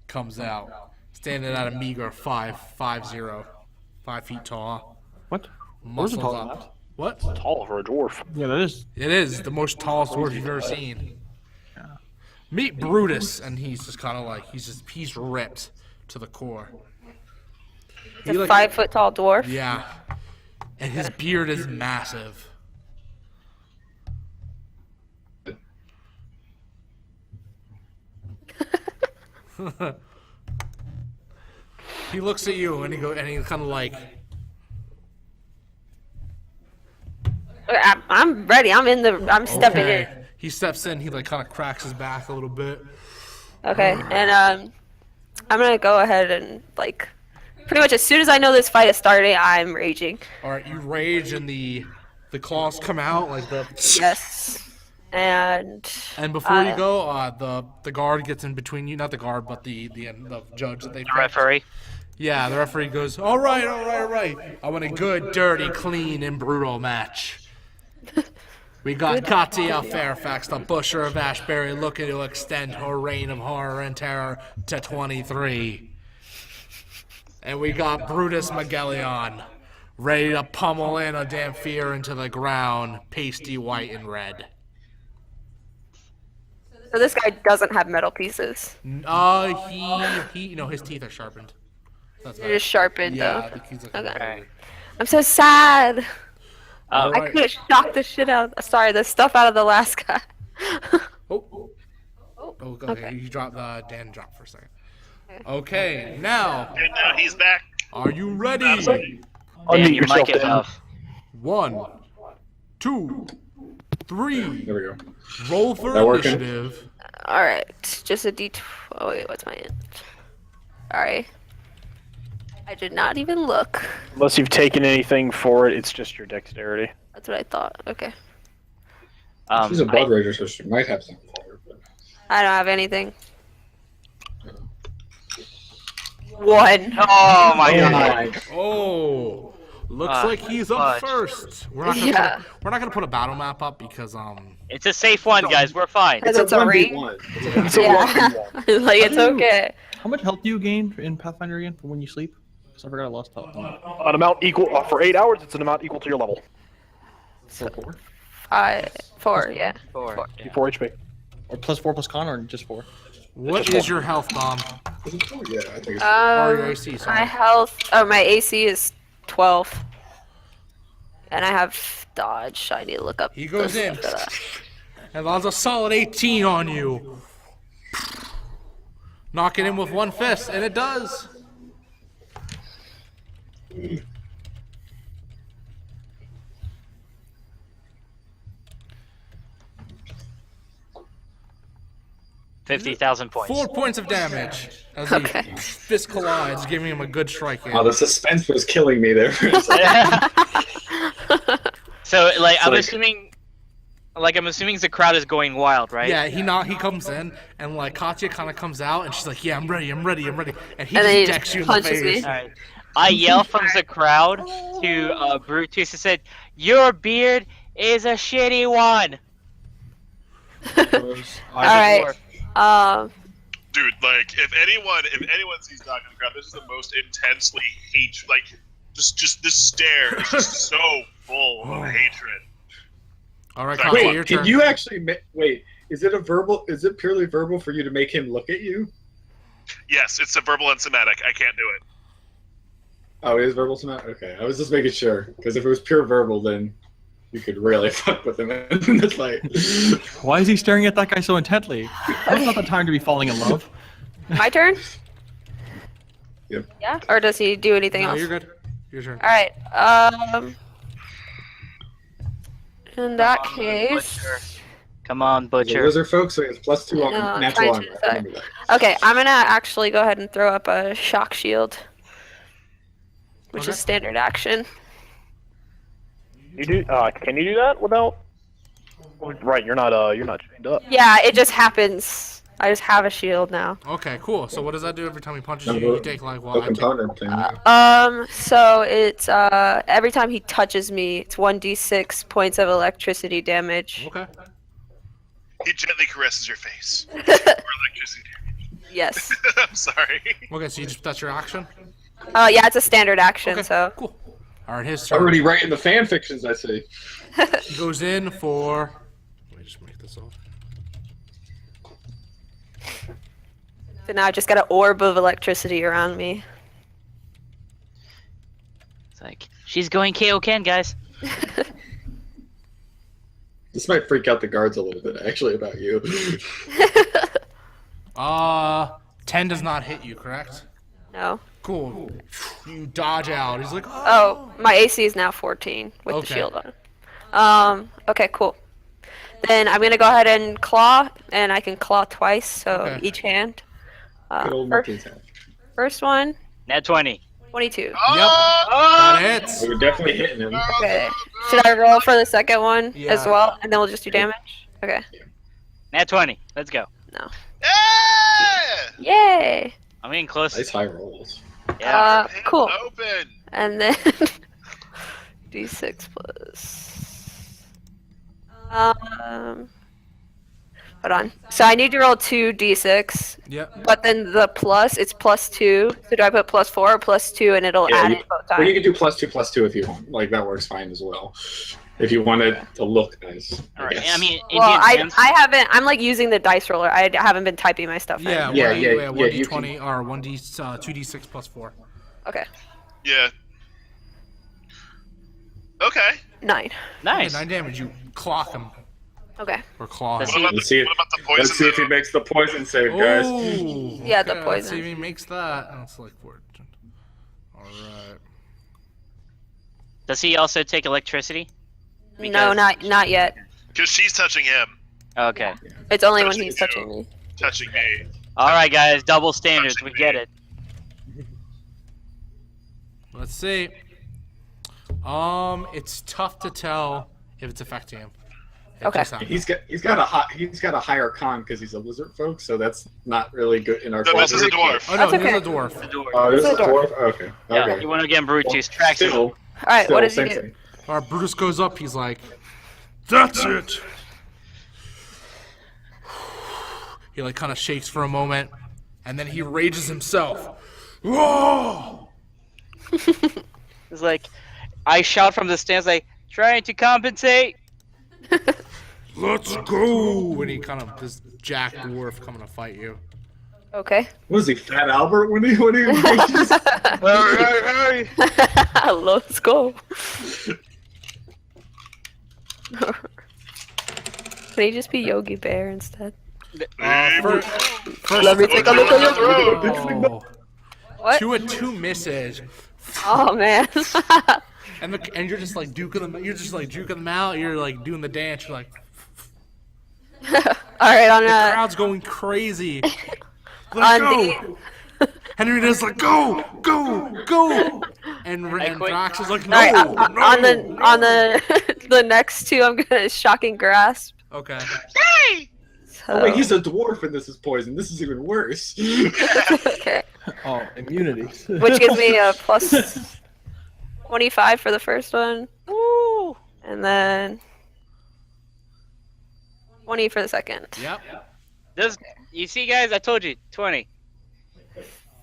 comes out, standing at a meager 5'0", 5 feet tall. What? Muscles tall up. enough. What? Tall for a dwarf. Yeah, that is. It is the most tallest dwarf you've ever seen. Meet Brutus, and he's just kind of like, he's ripped to the core. He's a 5 foot tall dwarf. Yeah. And his beard is massive. He looks at you and he kind of like, I'm ready. I'm stepping in. okay. He steps in. He like kind of cracks his back a little bit. Okay, and I'm gonna go ahead and like, pretty much as soon as I know this fight is starting, I'm raging. All right, you rage and the claws come out like the. Yes. And before you go, the guard gets in between you. Not the guard, but the judge that they. The referee. Yeah, the referee goes, all right. I want a good, dirty, clean, and brutal match. We got Katia Fairfax, the Busher of Ashbury, looking to extend her reign of horror and terror to 23. And we got Brutus Magellan, ready to pummel in a damn fear into the ground, pasty white and red. so this guy doesn't have metal pieces. He, his teeth are sharpened. That's They're just sharpened yeah, though. he's like, Okay. I'm so sad. I Alright. could have shocked the shit out. Sorry, the stuff out of the last guy. Oh, okay. Okay. You dropped Dan dropped for a second. Okay, now And now he's back. are you ready? Unmute Dan, your yourself, mic is Dan. off. 1, 2, 3. There we go. Roll for That working? initiative. All right, just a D12. Oh wait, what's my int? Sorry, I did not even look. Unless you've taken anything for it, it's just your dexterity. That's what I thought. Okay, She's a blood rager, so she might have something for her. But... I don't have anything. 1. Oh my god. Oh, looks like he's up fudge. first. We're not gonna put a battle map up because It's a safe one, guys. We're fine. Because it's a ring. 1v1. It's a Yeah, 1v1. like it's okay. How much health do you gain in Pathfinder again for when you sleep? Because I forgot I lost health. An amount equal for 8 hours. It's an amount equal to your level. 4? 4, yeah. 4. 4 HP. Or +4 plus con, or just 4? what is your health bomb? Is it 4? Yeah, I think it's Or your AC? My Sorry. health. Oh, my AC is 12. And I have dodge. I need to look up. He goes the in. stuff for that. And lands a solid 18 on you. Knock it in with one fist, and it does. $50,000 points. 4 points of damage as Okay. the fist collides, giving him a good strike in. Oh, the suspense was killing me there for a second. So, like, I'm like- assuming Like, I'm assuming the crowd is going wild, right? Yeah, he comes in, and like Katya kind of comes out, and she's like, "Yeah, I'm ready, and he And just then he decks just you in the punches me. face. Alright. I yell from the crowd to Brutus and said, "Your beard is a shitty one." All right. Dude, like if anyone sees Doc in the crowd, this is the most intensely like just this stare is just so full of hatred. All right, Wait, Katya, Wait, your can turn. you actually wait? Is it a verbal? Is it purely verbal for you to make him look at you? Yes, it's a verbal and somatic. I can't do it. Oh, it is verbal tonight. Okay, I was just making sure because if it was pure verbal, then you could really fuck with him in this fight. Why is he staring at that guy so intently? That's not the time to be falling in love. My turn? Yep. Yeah? Or does he do anything No, else? you're good. Your turn. Alright, in that case... Come on, The Butcher. wizard folks, so he has +2 on No, I'm natural trying to armor. decide. Remember that. Okay, I'm gonna actually go ahead and throw up a shock shield. Which Okay. is standard action. You do? Can you do that without? Right, you're not chained up. Yeah, it just happens. I just have a shield now. Okay, cool. So what does that do every time he punches you? No, You take like The well, I take, component thing. Yeah. So it's every time he touches me, it's 1d6 points of electricity damage. okay. He gently caresses your face. Or electricity damage. Yes. I'm sorry. Okay, so that's your action. Yeah, it's a standard action. Okay, So cool. All right, his turn. Already writing the fan fictions, I see. He goes in for. Let me just make this off. So now I just got an orb of electricity around me. It's like, she's going KO Ken, guys. This might freak out the guards a little bit, actually, about you. 10 does not hit you, correct? No. Cool. You dodge out. He's like, oh. Oh, my AC is now 14 with Okay. the shield on. Okay, cool. Then I'm gonna go ahead and claw, and I can claw twice, so Okay. each hand. Good old First, multi-attack. first one, Nat 20. 22. Yep. That hits. We're definitely hitting him. Okay. Should I roll for the second one as Yeah. well, and then we'll just do damage? Okay. Nat 20. Let's go. No. Yeah! Yay! I'm getting close. Nice high rolls. Yeah. Cool. Open. And then d6 plus. Hold on. So I need to roll 2 d6, Yep. but then the plus, it's +2. So do I put +4 or +2, and it'll Yeah, add you- it both Well, you times? can do +2/+2 if you want. Like, that works fine as well. If you want it to look nice. All right. guess. I mean, in Well, the I advance, haven't. I'm like using the dice roller. I haven't been typing my stuff Yeah. in. Yeah, one, yeah, yeah, yeah, 1d20 or 2d6 plus 4. Okay. Yeah. Okay. 9. nice. 9 damage. You clock him Okay. or claw him. That's- What about, Let's see what about the poison? Let's see if he though? makes the poison save, guys. Ooh, Yeah, the okay, Let's poison. see if he makes that. Oh, select for it. All right. Does he also take electricity? No, Because- not yet. Because she's touching him, Okay. It's only when Touching he's you. touching me. touching me. All right, guys. Double standards. We get it. Let's see. It's tough to tell if it's affecting him. It Okay. just happens. He's got a higher con because he's a lizard folk, so that's not really good in our. No, this is a favor. dwarf. Oh no, That's he's okay. a dwarf. The door. Oh, this is It's a a dwarf. Okay. Yeah. Okay. You want to get Brutus? Well, Track still, All right. still, What does he same do? thing. All right, Brutus goes up. He's like, "That's it." He like kind of shakes for a moment, and then he rages himself. Whoa! It's like, I shout from the stands, like, trying to compensate. Let's go! And he kind of this jack dwarf coming to fight you. Okay. Was he Fat Albert when he rages? Let's go. Can he just be Yogi Bear instead? First, Let me take a look at your oh, What? 2 and 2 misses, Oh man. and you're just like duking them. You're just like juking them out. You're like doing the dance. You're like, All right, on the crowd's going crazy. Let's on go! the Henrietta's like, go, go, go, and quit. Thrax is like, All right, no, no. on the the next two, I'm gonna shocking grasp. Okay. Yay! So, Oh wait, he's a dwarf and this is poison. This is even worse. okay, Oh, immunity. which gives me a plus 25 for the first one, Woo! and then 20 for the second. Yep. This, you see, guys, I told you, 20.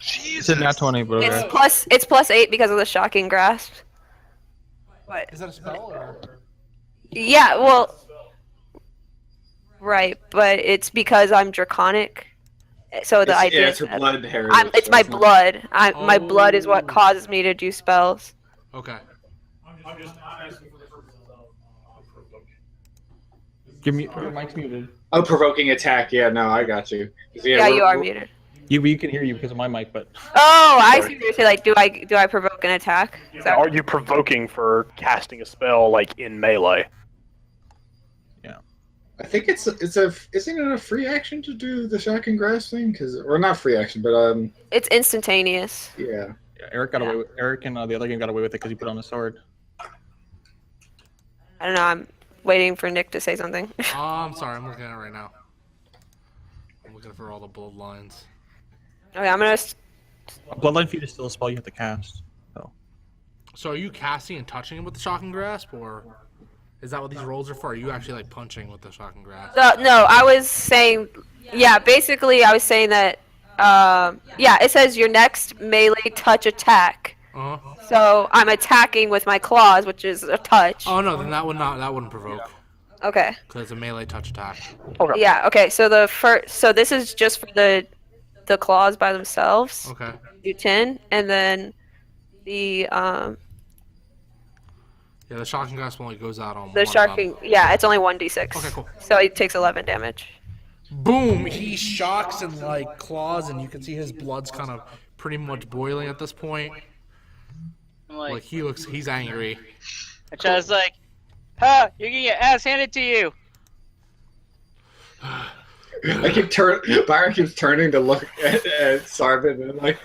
It's a nat 20, but It's okay. it's plus 8 because of the shocking grasp. What? Is that a spell or? Yeah, well, right, but it's because I'm draconic. So the idea it's her is that blood heritage. it's so my not- blood. My blood is what causes me to do spells. Okay. Give me your mic's muted. Oh, provoking attack. Yeah, no, I got you. 'Cause, Yeah, you are we're- muted. You can hear you because of my mic, but Oh, I see what you're saying. Like, do I provoke an attack? Is that- Are you provoking for casting a spell like in melee? I think isn't it a free action to do the shocking grasp thing? Or not free action, but It's instantaneous. yeah. yeah, Eric got away with Eric and the other game got away with it because he put on the sword. I don't know. I'm waiting for Nick to say something. I'm sorry. I'm looking at it right now. I'm looking for all the bloodlines. Okay, I'm gonna. Bloodline Feed is still a spell you have to cast. So are you casting and touching him with the shocking grasp, or is that what these rolls are for? Are you actually like punching with the shocking grasp? No, I was saying. Yeah, basically, I was saying that. Yeah, it says your next melee touch attack. Uh-huh. So I'm attacking with my claws, which is a touch. Oh no, then that wouldn't provoke Okay. because it's a melee touch attack. Okay. Yeah. Okay. So so this is just for the claws by themselves. Okay. Do 10, and then the Yeah, the shocking grasp only goes out on the one shocking. Yeah, it's only 1d6. Okay, cool. So it takes 11 damage. Boom! He shocks and like claws, and you can see his blood's kind of pretty much boiling at this point. I'm Like like, he's angry. and Chad's like, "Ha! You're getting your ass handed to you." Byron keeps turning to look at Sarvin and like,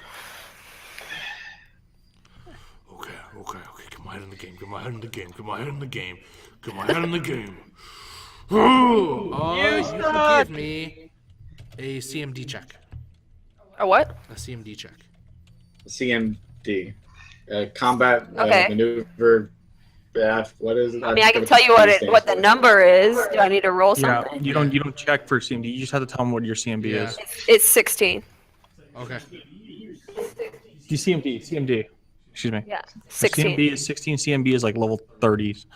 Okay. Get my head in the game. Get my head in the game. Get my head in the game. Get my head in the game. You can give me a CMD check. A what? A CMD check. CMD, combat Okay. maneuver. What is it? I mean, I can tell you what the number is. Do I need to roll Yeah, something? you don't check for CMD. You just have to tell them what your CMB Yeah. is. It's 16. Okay. CMD. Excuse me. Yeah, 16. CMB is 16. CMB is like level 30s.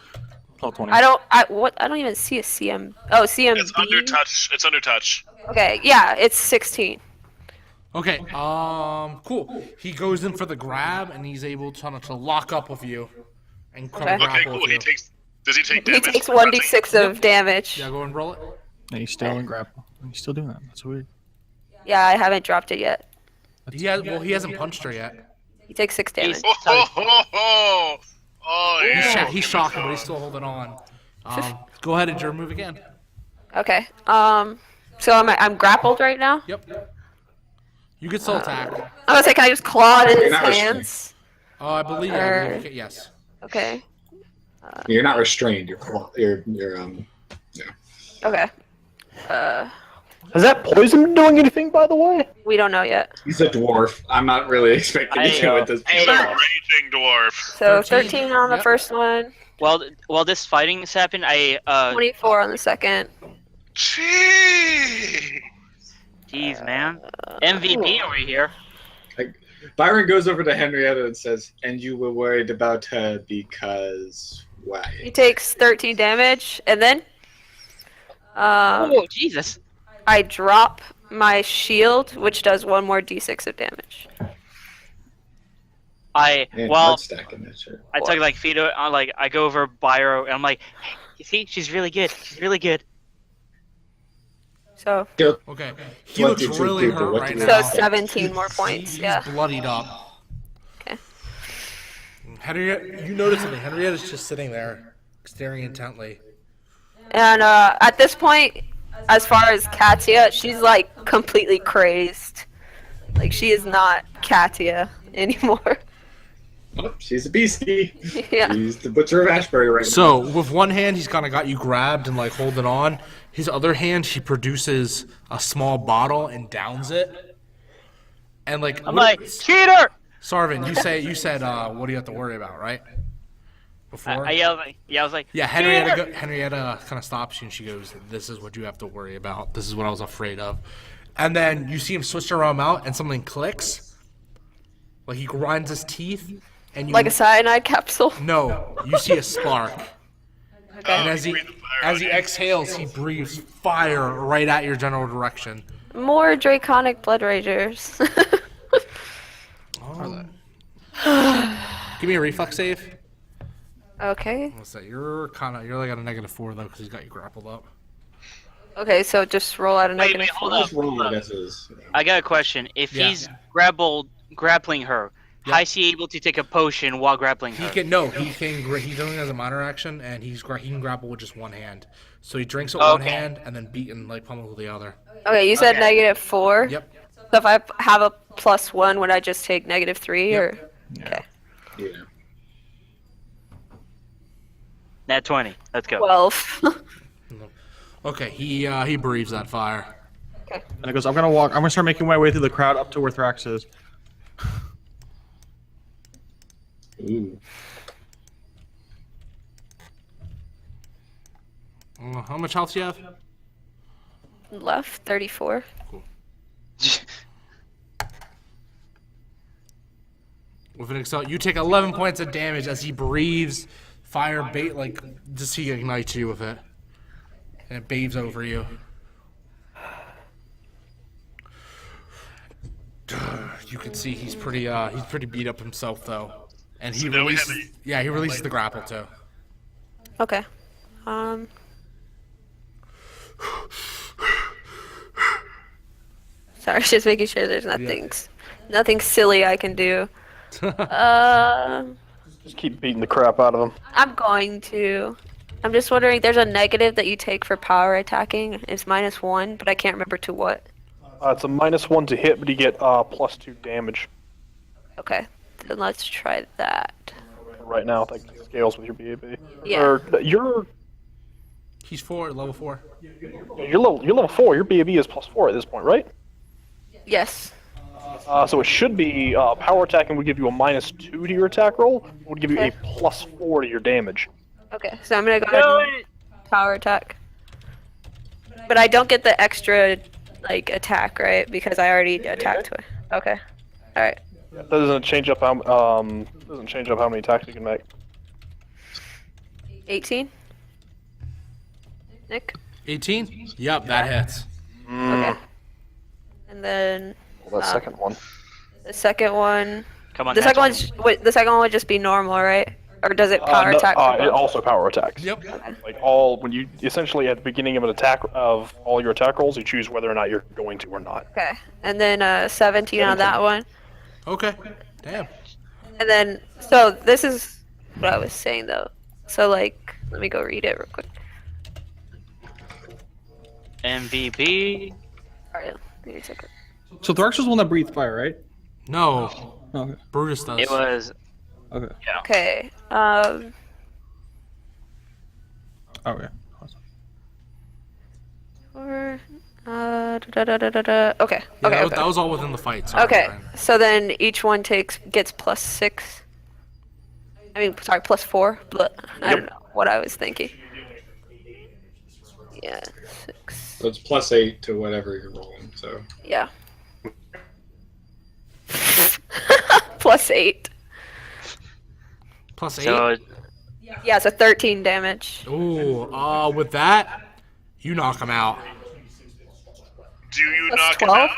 Level 20. I don't even see a CM. Oh, CMB. It's under touch. It's under touch. Okay, yeah, it's 16. Okay. Cool. He goes in for the grab, and he's able to lock up with you, and come Okay. Okay, grapple cool. with you. Does he take He damage? takes for touching? 1d6 of damage. Yeah, go and roll it. And he's still in grapple. And he's still doing that. That's weird. Yeah, I haven't dropped it yet. He hasn't punched her yet. He takes 6 damage. Oh, ho, ho, ho. Oh yeah. He's shocking, but he's still holding on. Go ahead and your move again. Okay. So I'm grappled right now. Yep. You can still attack. I was like, can I just claw at his You're not hands? I believe Or- you can, yes. Okay. You're not restrained. You're Okay. Has that poison doing anything, by the way? We don't know yet. He's a dwarf. I'm not really expecting to do it this. He's a raging dwarf. So 13, 13 on the yep. first one, While this fighting has happened, 24 on the second. Gee. Jeez, man, MVP over here. Byron goes over to Henrietta and says, "And you were worried about her because He why?" takes 13 damage, and then Oh, Jesus. I drop my shield, which does 1 more d6 of damage. Man, Well, hard stacking that shit. I took like Fido, I go over Byro, and I'm like, hey, you see, she's really good. She's really good. So Okay. He What looks did you really do? hurt What right did you now. so 17 more points. He's Yeah. bloodied up. Okay. Henrietta, you notice something. Henrietta's just sitting there, staring intently. And at this point, as far as Katya, she's like completely crazed. Like she is not Katia anymore. Oh, she's a beastie. Yeah. She's the butcher of Ashbury right now. So with one hand, he's kind of got you grabbed and like holding on. His other hand, he produces a small bottle and downs it. And like, I'm like, cheater! Sarvin, you said, what do you have to worry about, right? Before. I yelled. I was like, Yeah, cheater! Henrietta kind of stops you and she goes, "This is what you have to worry about. This is what I was afraid of." And then you see him switch around out, and something clicks. Like he grinds his teeth, and you Like a cyanide capsule. no, you see a spark. Okay. And as he exhales, he breathes fire right at your general direction. More draconic blood ragers. Give me a reflex save. Okay. What's that? You're like at a -4 though, because he's got you grappled up. Okay, so just roll out a Wait, negative hold four. up. Just roll the guesses. I got a question. If Yeah. he's grappling her, how is he able to take a potion while grappling her? He only has a minor action, and he can grapple with just one hand. So he drinks with Oh, one okay. hand, and then beat and like pummel with the other. Okay, you said Okay. -4. Yep. So if I have a +1, would I just take -3 Yep. or? Okay. Yeah. Nat 20. Let's go. 12. Okay, he breathes that fire. And it goes, I'm gonna start making my way through the crowd up to where Thrax is. Ooh. How much health do you have? Left 34. With an excel, you take 11 points of damage as he breathes fire bait, like just he ignites you with it, and it bathes over you. You can see he's pretty beat up himself though, and he So now we have releases. Yeah, he releases the grapple too. Okay. Sorry, just making sure there's nothing silly I can do. Just keep beating the crap out of them. I'm going to. I'm just wondering, there's a negative that you take for power attacking. It's -1, but I can't remember to what. It's a -1 to hit, but you get +2 damage. Okay, then let's try that. Right now, I think it scales with your BAB. Yeah. Or you're He's level 4. you're level 4. Your BAB is +4 at this point, right? Yes. So it should be power attacking would give you a -2 to your attack roll. It would give you a Okay. +4 to your damage. Okay, so I'm gonna go ahead and power attack. But I don't get the extra, like, attack, right? Because I already attacked twice. Okay. Alright. That doesn't change up how many attacks you can make. 18? Nick? 18? Yep, that hits. Okay. And then Well, that second one. the second one. Come on, The Nat second 20. the second one would just be normal, right? Or does it power No, attack? it also power attacks. Yep. Like when you essentially at the beginning of an attack of all your attack rolls, you choose whether or not you're going to or not. Okay. And then 17 on that one. Okay. Damn. And then, so this is what I was saying though. So like, let me go read it real quick. MVP. Alright, give me a second. So Thrax was the one that breathed fire, right? No, Okay. Brutus does. It was. Okay. Okay. Okay. Or, okay. Yeah, Okay. that was all within the fight. Sorry, Okay. Brian. So then each one gets +6. I mean, sorry, +4. But I don't know what I was thinking. Yeah, 6. So it's +8 to whatever you're rolling. So Yeah. +8. Plus 8. So Yeah, so 13 damage. Ooh, with that, you knock him out. Do you Plus knock 12? him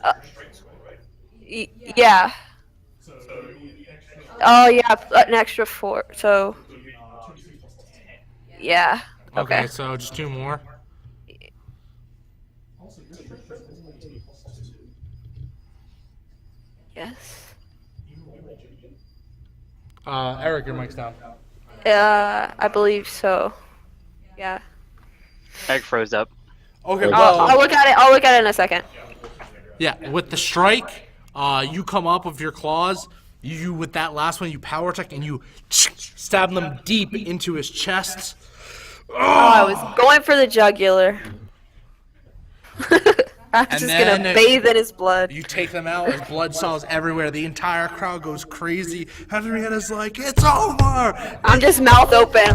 out? Yeah. Oh yeah, an extra 4. So. Yeah. Okay. So just 2 more. Yes. Eric, your mic's down. I believe so. Yeah. Eric froze up. Okay, I'll look at it. I'll look at it in a second. Yeah, with the strike, you come up with your claws. You with that last one, you power attack and you stab them deep into his chest. Oh, I was going for the jugular. I'm And just then gonna bathe in his blood. You take them out, and blood saws everywhere. The entire crowd goes crazy. Henrietta's like, "It's over!" I'm just mouth open.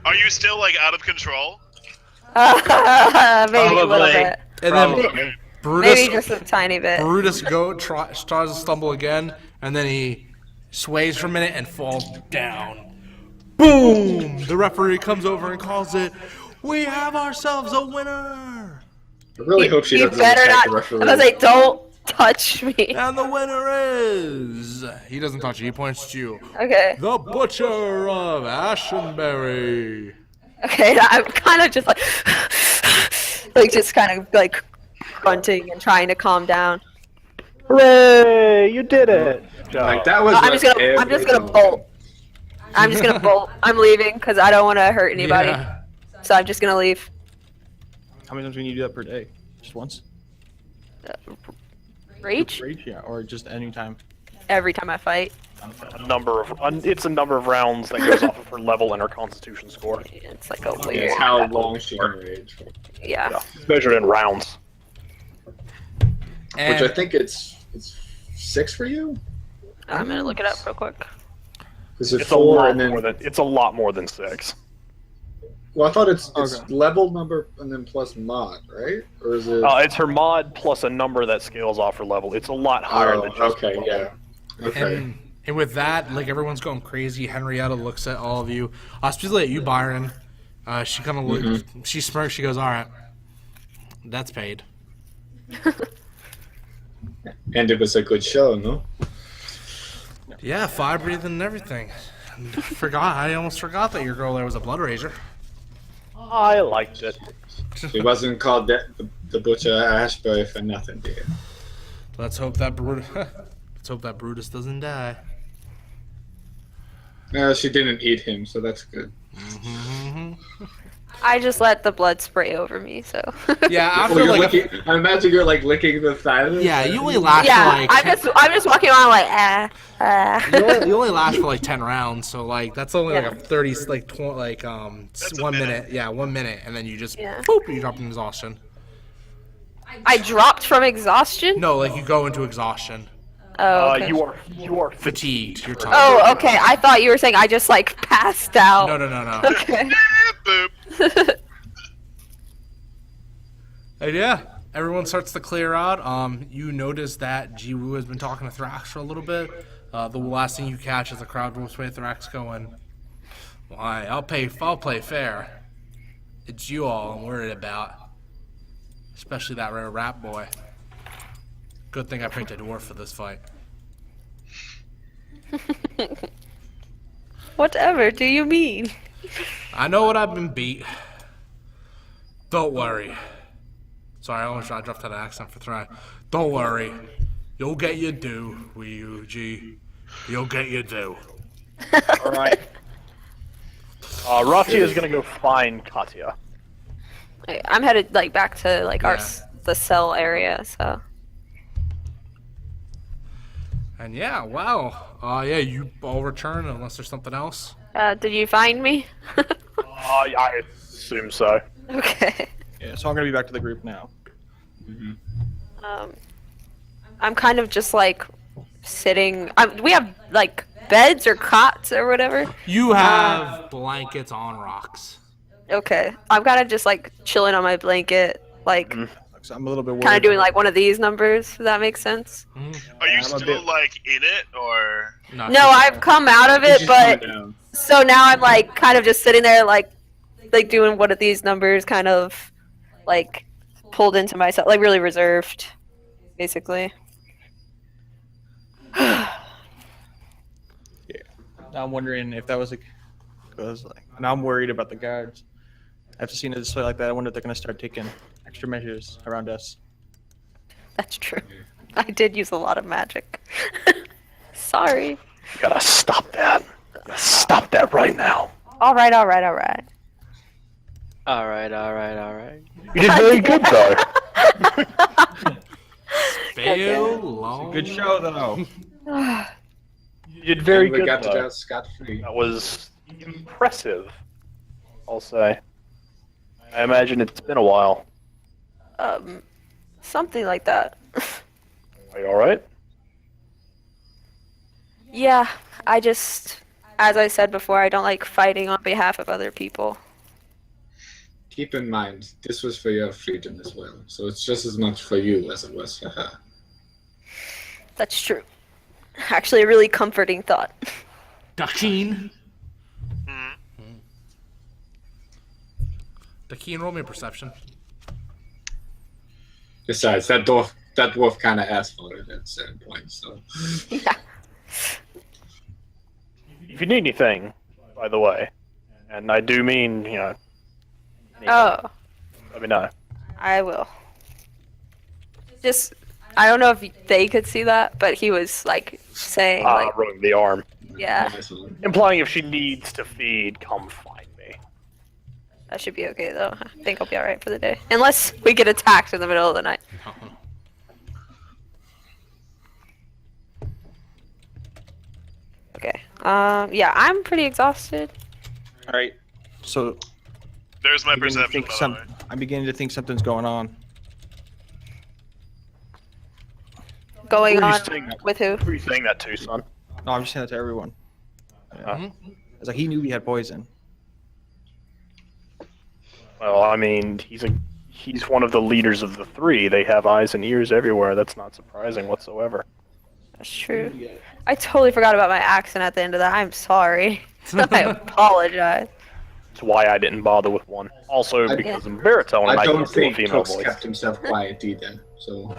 Are you still like out of control? Maybe a little Probably. bit. And then Probably. Brutus, Maybe just a tiny bit. tries to stumble again, and then he sways for a minute and falls down. Boom! The referee comes over and calls it. We have ourselves a winner. I really hope she You doesn't better attack not. the referee. I was like, don't touch me. And the winner is... He doesn't touch you, he points to you. Okay. The Butcher of Ashenbury. Okay, I'm kind of just like just kind of like grunting and trying to calm down. Hooray! You did it. Like that was. I'm just gonna bolt. I'm just gonna bolt. I'm leaving because I don't want to hurt anybody. Yeah. So I'm just gonna leave. How many times can you do that per day? Just once? Rage Yeah, or just any time. every time I fight. It's a number of rounds that goes off of her level and her Constitution score. It's like a Yeah, weird. it's how long she can rage. Yeah. Yeah, it's measured in rounds. And Which I think it's 6 for you. I'm gonna look it up real quick. Is it It's a 4 lot and then? more than it's a lot more than 6. Well, I thought it's Okay. level number and then plus mod, right? Or is it? It's her mod plus a number that scales off her level. It's a lot higher than just okay, level. yeah. Okay. and with that, like everyone's going crazy. Henrietta looks at all of you. Especially at you, Byron. She kind of looks. She smirks. She goes, "All right, that's paid." And it was a good show, no? Yeah, fire breathing and everything. I almost forgot that your girl there was a blood raiser. I liked it. It wasn't called the Butcher Ashbury for nothing, dear. Let's hope that Brutus doesn't die. No, she didn't eat him, so that's good. I just let the blood spray over me, so. Yeah, Oh, after you're like licking, I imagine you're like licking the thigh. yeah, you only last Yeah, for like I'm just walking around like you only last for like 10 rounds, so like that's only like a 30 like 1 minute. Yeah, 1 minute, and then you just boop, you drop in exhaustion. I dropped from exhaustion. No, like you go into exhaustion. Oh, okay. You are Fatigued. You're tired. Oh, okay. I thought you were saying I just like passed out. No. Okay. Boop. And yeah, everyone starts to clear out. You notice that Jiwoo has been talking to Thrax for a little bit. The last thing you catch is the crowd rolls away. Thrax going, "Why? I'll play fair. It's you all I'm worried about, especially that rare rat boy. Good thing I picked a dwarf for this fight." Whatever do you mean? I know what I've been beat. Don't worry. Sorry, I dropped that accent for Thrax. Don't worry. You'll get your due, Ryuji. You'll get your due. All right. Rachi is gonna go find Katya. I'm headed like back to like Yeah. the cell area. So And yeah, wow. Yeah, you all return unless there's something else. did you find me? I assume so. Okay. Yeah, so I'm gonna be back to the group now. I'm kind of just like sitting. We have like beds or cots or whatever. You have blankets on rocks. Okay. I'm kind of just like chilling on my blanket, like So I'm a little bit worried. kind of doing like one of these numbers. If that makes sense. Are you I'm a still bit- like in it, or No, I've come out of it, She's but coming down. so now I'm like kind of just sitting there, like doing one of these numbers, kind of like pulled into myself, like really reserved, basically. Now I'm wondering if that was now I'm worried about the guards. After seeing a display like that, I wonder if they're gonna start taking extra measures around us. That's true. I did use a lot of magic. Sorry. You gotta stop that. You gotta stop that right now. All right. All right. You did very good, though. Bail long. Good show though. You did very And we good. got to though. death scot-free. That was impressive, I'll say. I imagine it's been a while. Something like that. Are you alright? Yeah, I just, as I said before, I don't like fighting on behalf of other people. Keep in mind, this was for your freedom as well. So it's just as much for you as it was for her. That's true. Actually, a really comforting thought. Dakeen. Mhm. Dakeen, roll me a perception. Besides, that dwarf kind of asked for it at certain points. So Yeah. If you need anything, by the way, and I do mean, anything, Oh, let me know. I will. Just, I don't know if they could see that, but he was like saying, like, Rubbing the arm. yeah, nice one. Implying if she needs to feed, come find me. that should be okay though. I think I'll be alright for the day. Unless we get attacked in the middle of the night. Okay. Yeah, I'm pretty exhausted. All right. So There's my I'm beginning to perception, think by the way. I'm beginning to think something's going on. Going Who are you on saying that- with who? Who are you saying that to, son? No, I'm just saying that to everyone. Huh? It's like he knew we had poison. Well, I mean, he's one of the leaders of the three. They have eyes and ears everywhere. That's not surprising whatsoever. That's true. I totally forgot about my accent at the end of that. I'm sorry. I apologize. That's why I didn't bother with one. Also, because I'm baritone and I I don't can't do a think female Tux voice. kept himself quiet either. So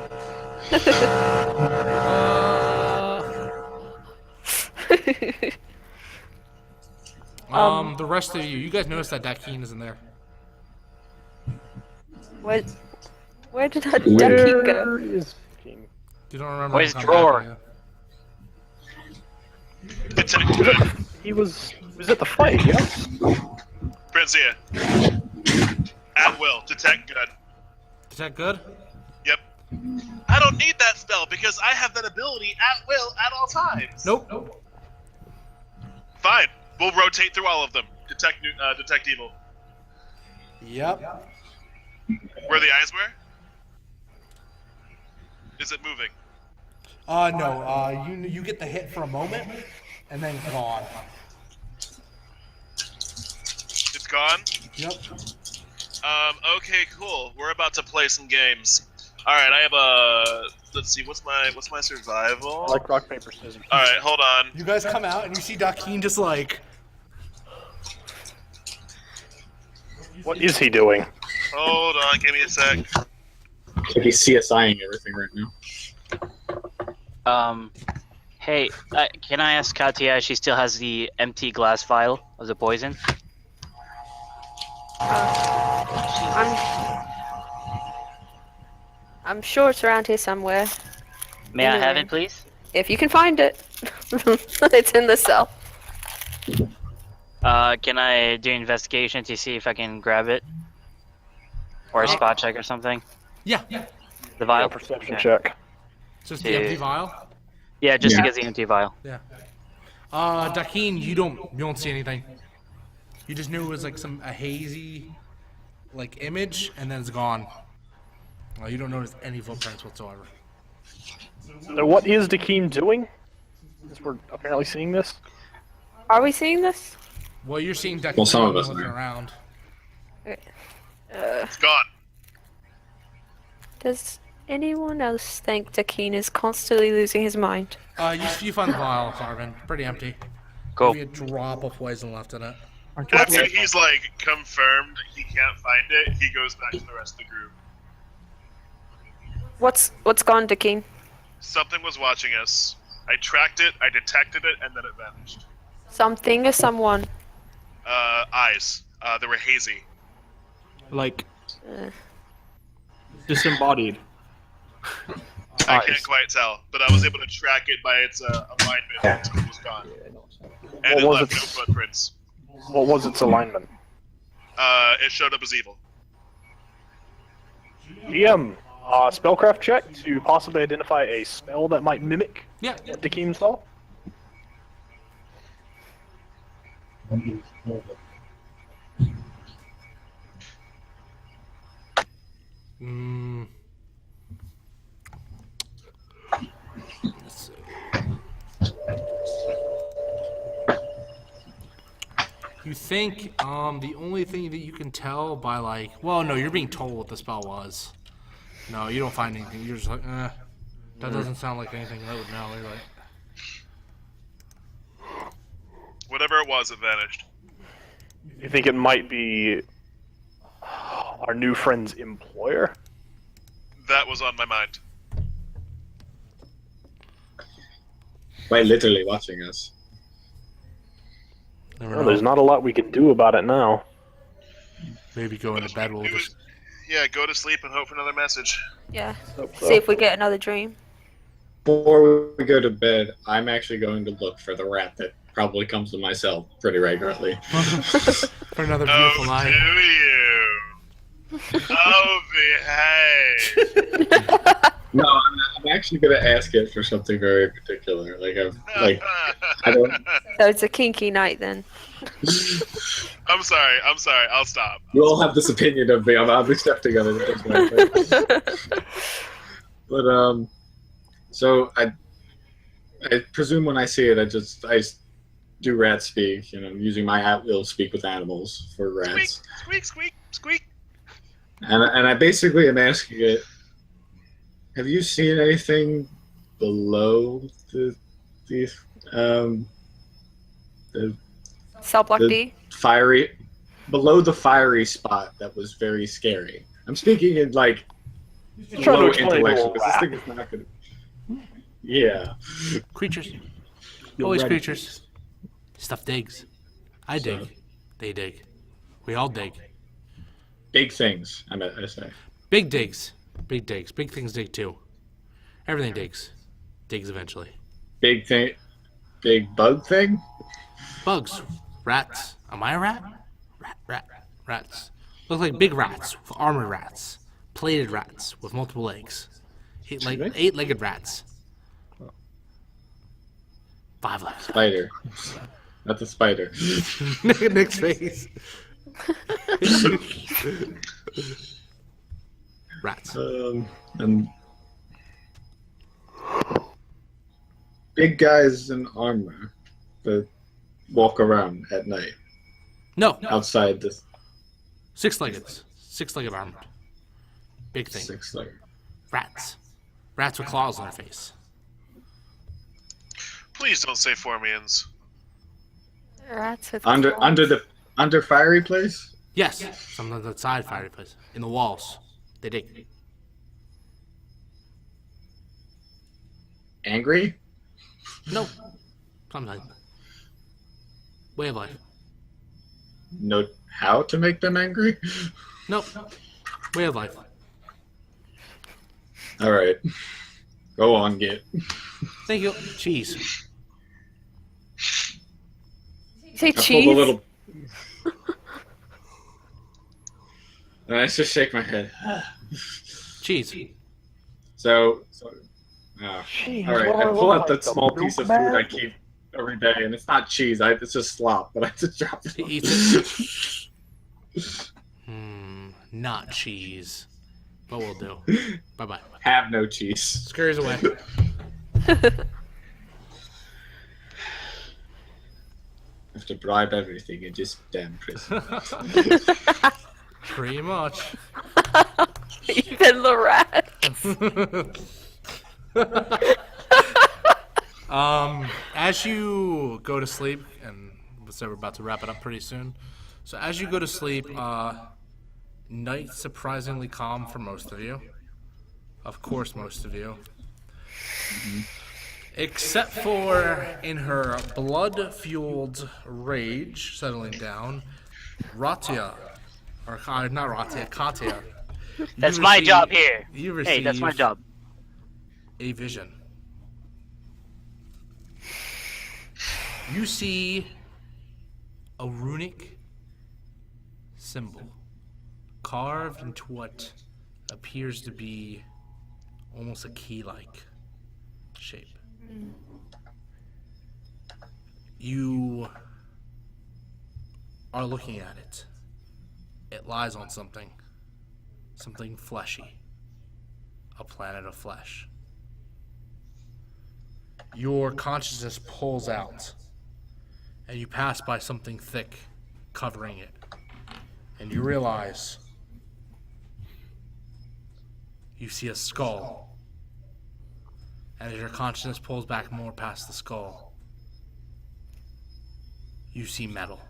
The rest of you guys notice that Dakeen isn't there. Where did that ducky go? Where is King? You don't remember? Where's him drawer? contacting Detect good. He was at the fight, yes? Princia. At will. Detect good. you. Is that good? Yep. I don't need that spell because I have that ability at will at all times. Nope. Fine. We'll rotate through all of them. Detect evil. Yep. Where the eyes were? Is it moving? No. You get the hit for a moment, and then gone. It's gone? Yep. Okay, cool. We're about to play some games. Alright, I have a let's see, what's my survival? I like rock, paper, scissors. Alright, hold on. You guys come out and you see Dakeen just like. What is he doing? Hold on, give me a sec. so he's CSIing everything right now. Hey, can I ask Katia if she still has the empty glass vial of the poison? I'm sure it's around here somewhere. May I have Anyway. it, please? If you can find it. It's in the cell. Can I do investigation to see if I can grab it? Or a spot check or something? Yeah. The vial? Perception Okay. check. Just the empty vial. Yeah, just Yeah. to get the empty vial. Yeah. Dakeen, you don't see anything. You just knew it was like a hazy, like image, and then it's gone. You don't notice any footprints whatsoever. So what is Dakeem doing? Since we're apparently seeing this. Are we seeing this? Well, you're seeing Dakeen Well, some of us looking are. around. It's gone. Does anyone else think Dakeen is constantly losing his mind? You find the vial, Sarvin. Pretty empty. Go. Maybe a drop of poison left in it. After he's like confirmed he can't find it, he goes back to the rest of the group. What's gone, Dakeen? Something was watching us. I tracked it, I detected it, and then it vanished. Something or someone? Eyes. They were hazy. Like Uh, disembodied. I can't quite tell, but I was able to track it by its alignment until it was gone. And What it was left it? no footprints. What was its alignment? It showed up as evil. GM, Spellcraft check to possibly identify a spell that might mimic Yeah. what Dakeem saw. Mm. Let's see. You think the only thing that you can tell by well, no, you're being told what the spell was. No, you don't find anything. You're just like, that doesn't sound like anything I would know. You're like, Whatever it was, it vanished. You think it might be our new friend's employer? That was on my mind. Quite literally watching us. never Well, know. there's not a lot we can do about it now. Maybe go into bed. We'll just. Yeah, go to sleep and hope for another message. Yeah. Hope so. See if we get another dream. Before we go to bed, I'm actually going to look for the rat that probably comes to my cell pretty regularly. For another beautiful Oh, night. do you? Oh, behave. No, I'm actually going to ask it for something very particular. I don't. So it's a kinky night then. I'm sorry. I'll stop. You all have this opinion of me. I'm accepting of it at this point. But so I presume when I see it, I do rat speak. Using my at-will speak with animals for rats. Squeak, squeak, squeak. And I basically am asking it, have you seen anything below the Cell block The- D. below the fiery spot that was very scary? I'm speaking in Trying to low explain to a intellectual, because this rat. thing is not going to. Yeah. Creatures. You're Always ready. creatures. Stuff digs. I dig. They dig. We all dig. Big things, I say. Big digs. Big digs. Big things dig too. Everything digs. Digs eventually. Big thing. Big bug thing? Bugs. Rats. Am I a rat? Rats. Look like big rats. Armored rats. Plated rats with multiple legs. Eight-legged rats. 5 legs. Spider. Not the spider. Nick's face. Rats. And big guys in armor that walk around at night No. outside this 6-legged. 6-legged armored. Big thing. six-legged. Rats. Rats with claws on their face. Please don't say Formians. Rats with Under fiery place? Yes. Some of the side fireplace. In the walls. They dig. Angry? No. Sometimes. Way of life. Know how to make them angry? Nope. Way of life. Alright. Go on, Git. Thank you. Cheese. You say I pulled cheese? a little. And I just shake my head. Cheese. So Jeez, all right, what do I I pull look out like, that the small piece of food milkman? I keep every day, and it's not cheese. It's just slop, but I just drop it. He eats it. Not cheese. But we'll do. Bye-bye. Have no cheese. Scurries away. Have to bribe everything and just damn prison. Pretty much. Even the rats. As you go to sleep, and so we're about to wrap it up pretty soon. So as you go to sleep, night surprisingly calm for most of you. Of course, most of you. Except for in her blood-fueled rage settling down, Ratia, or not Ratia, Katia. That's you my receive- job here. You Hey, that's my receive job. a vision. You see a runic symbol carved into what appears to be almost a key-like shape. You are looking at it. It lies on something fleshy, a planet of flesh. Your consciousness pulls out, and you pass by something thick covering it, and you realize you see a skull, and as your consciousness pulls back more past the skull, you see metal.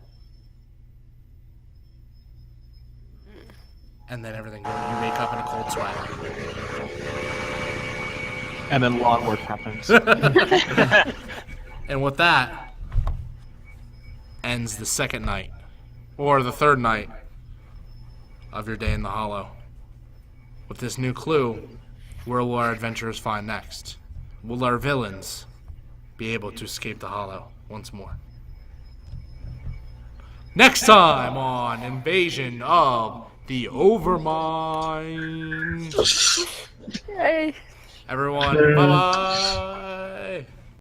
And then everything goes. You wake up in a cold sweat. And then lawn work happens. And with that, ends the second night, or the third night, of your day in the Hollow. With this new clue, where will our adventurers find next? Will our villains be able to escape the Hollow once more? Next time on Invasion of the Overmind. Yay. Everyone, bye-bye.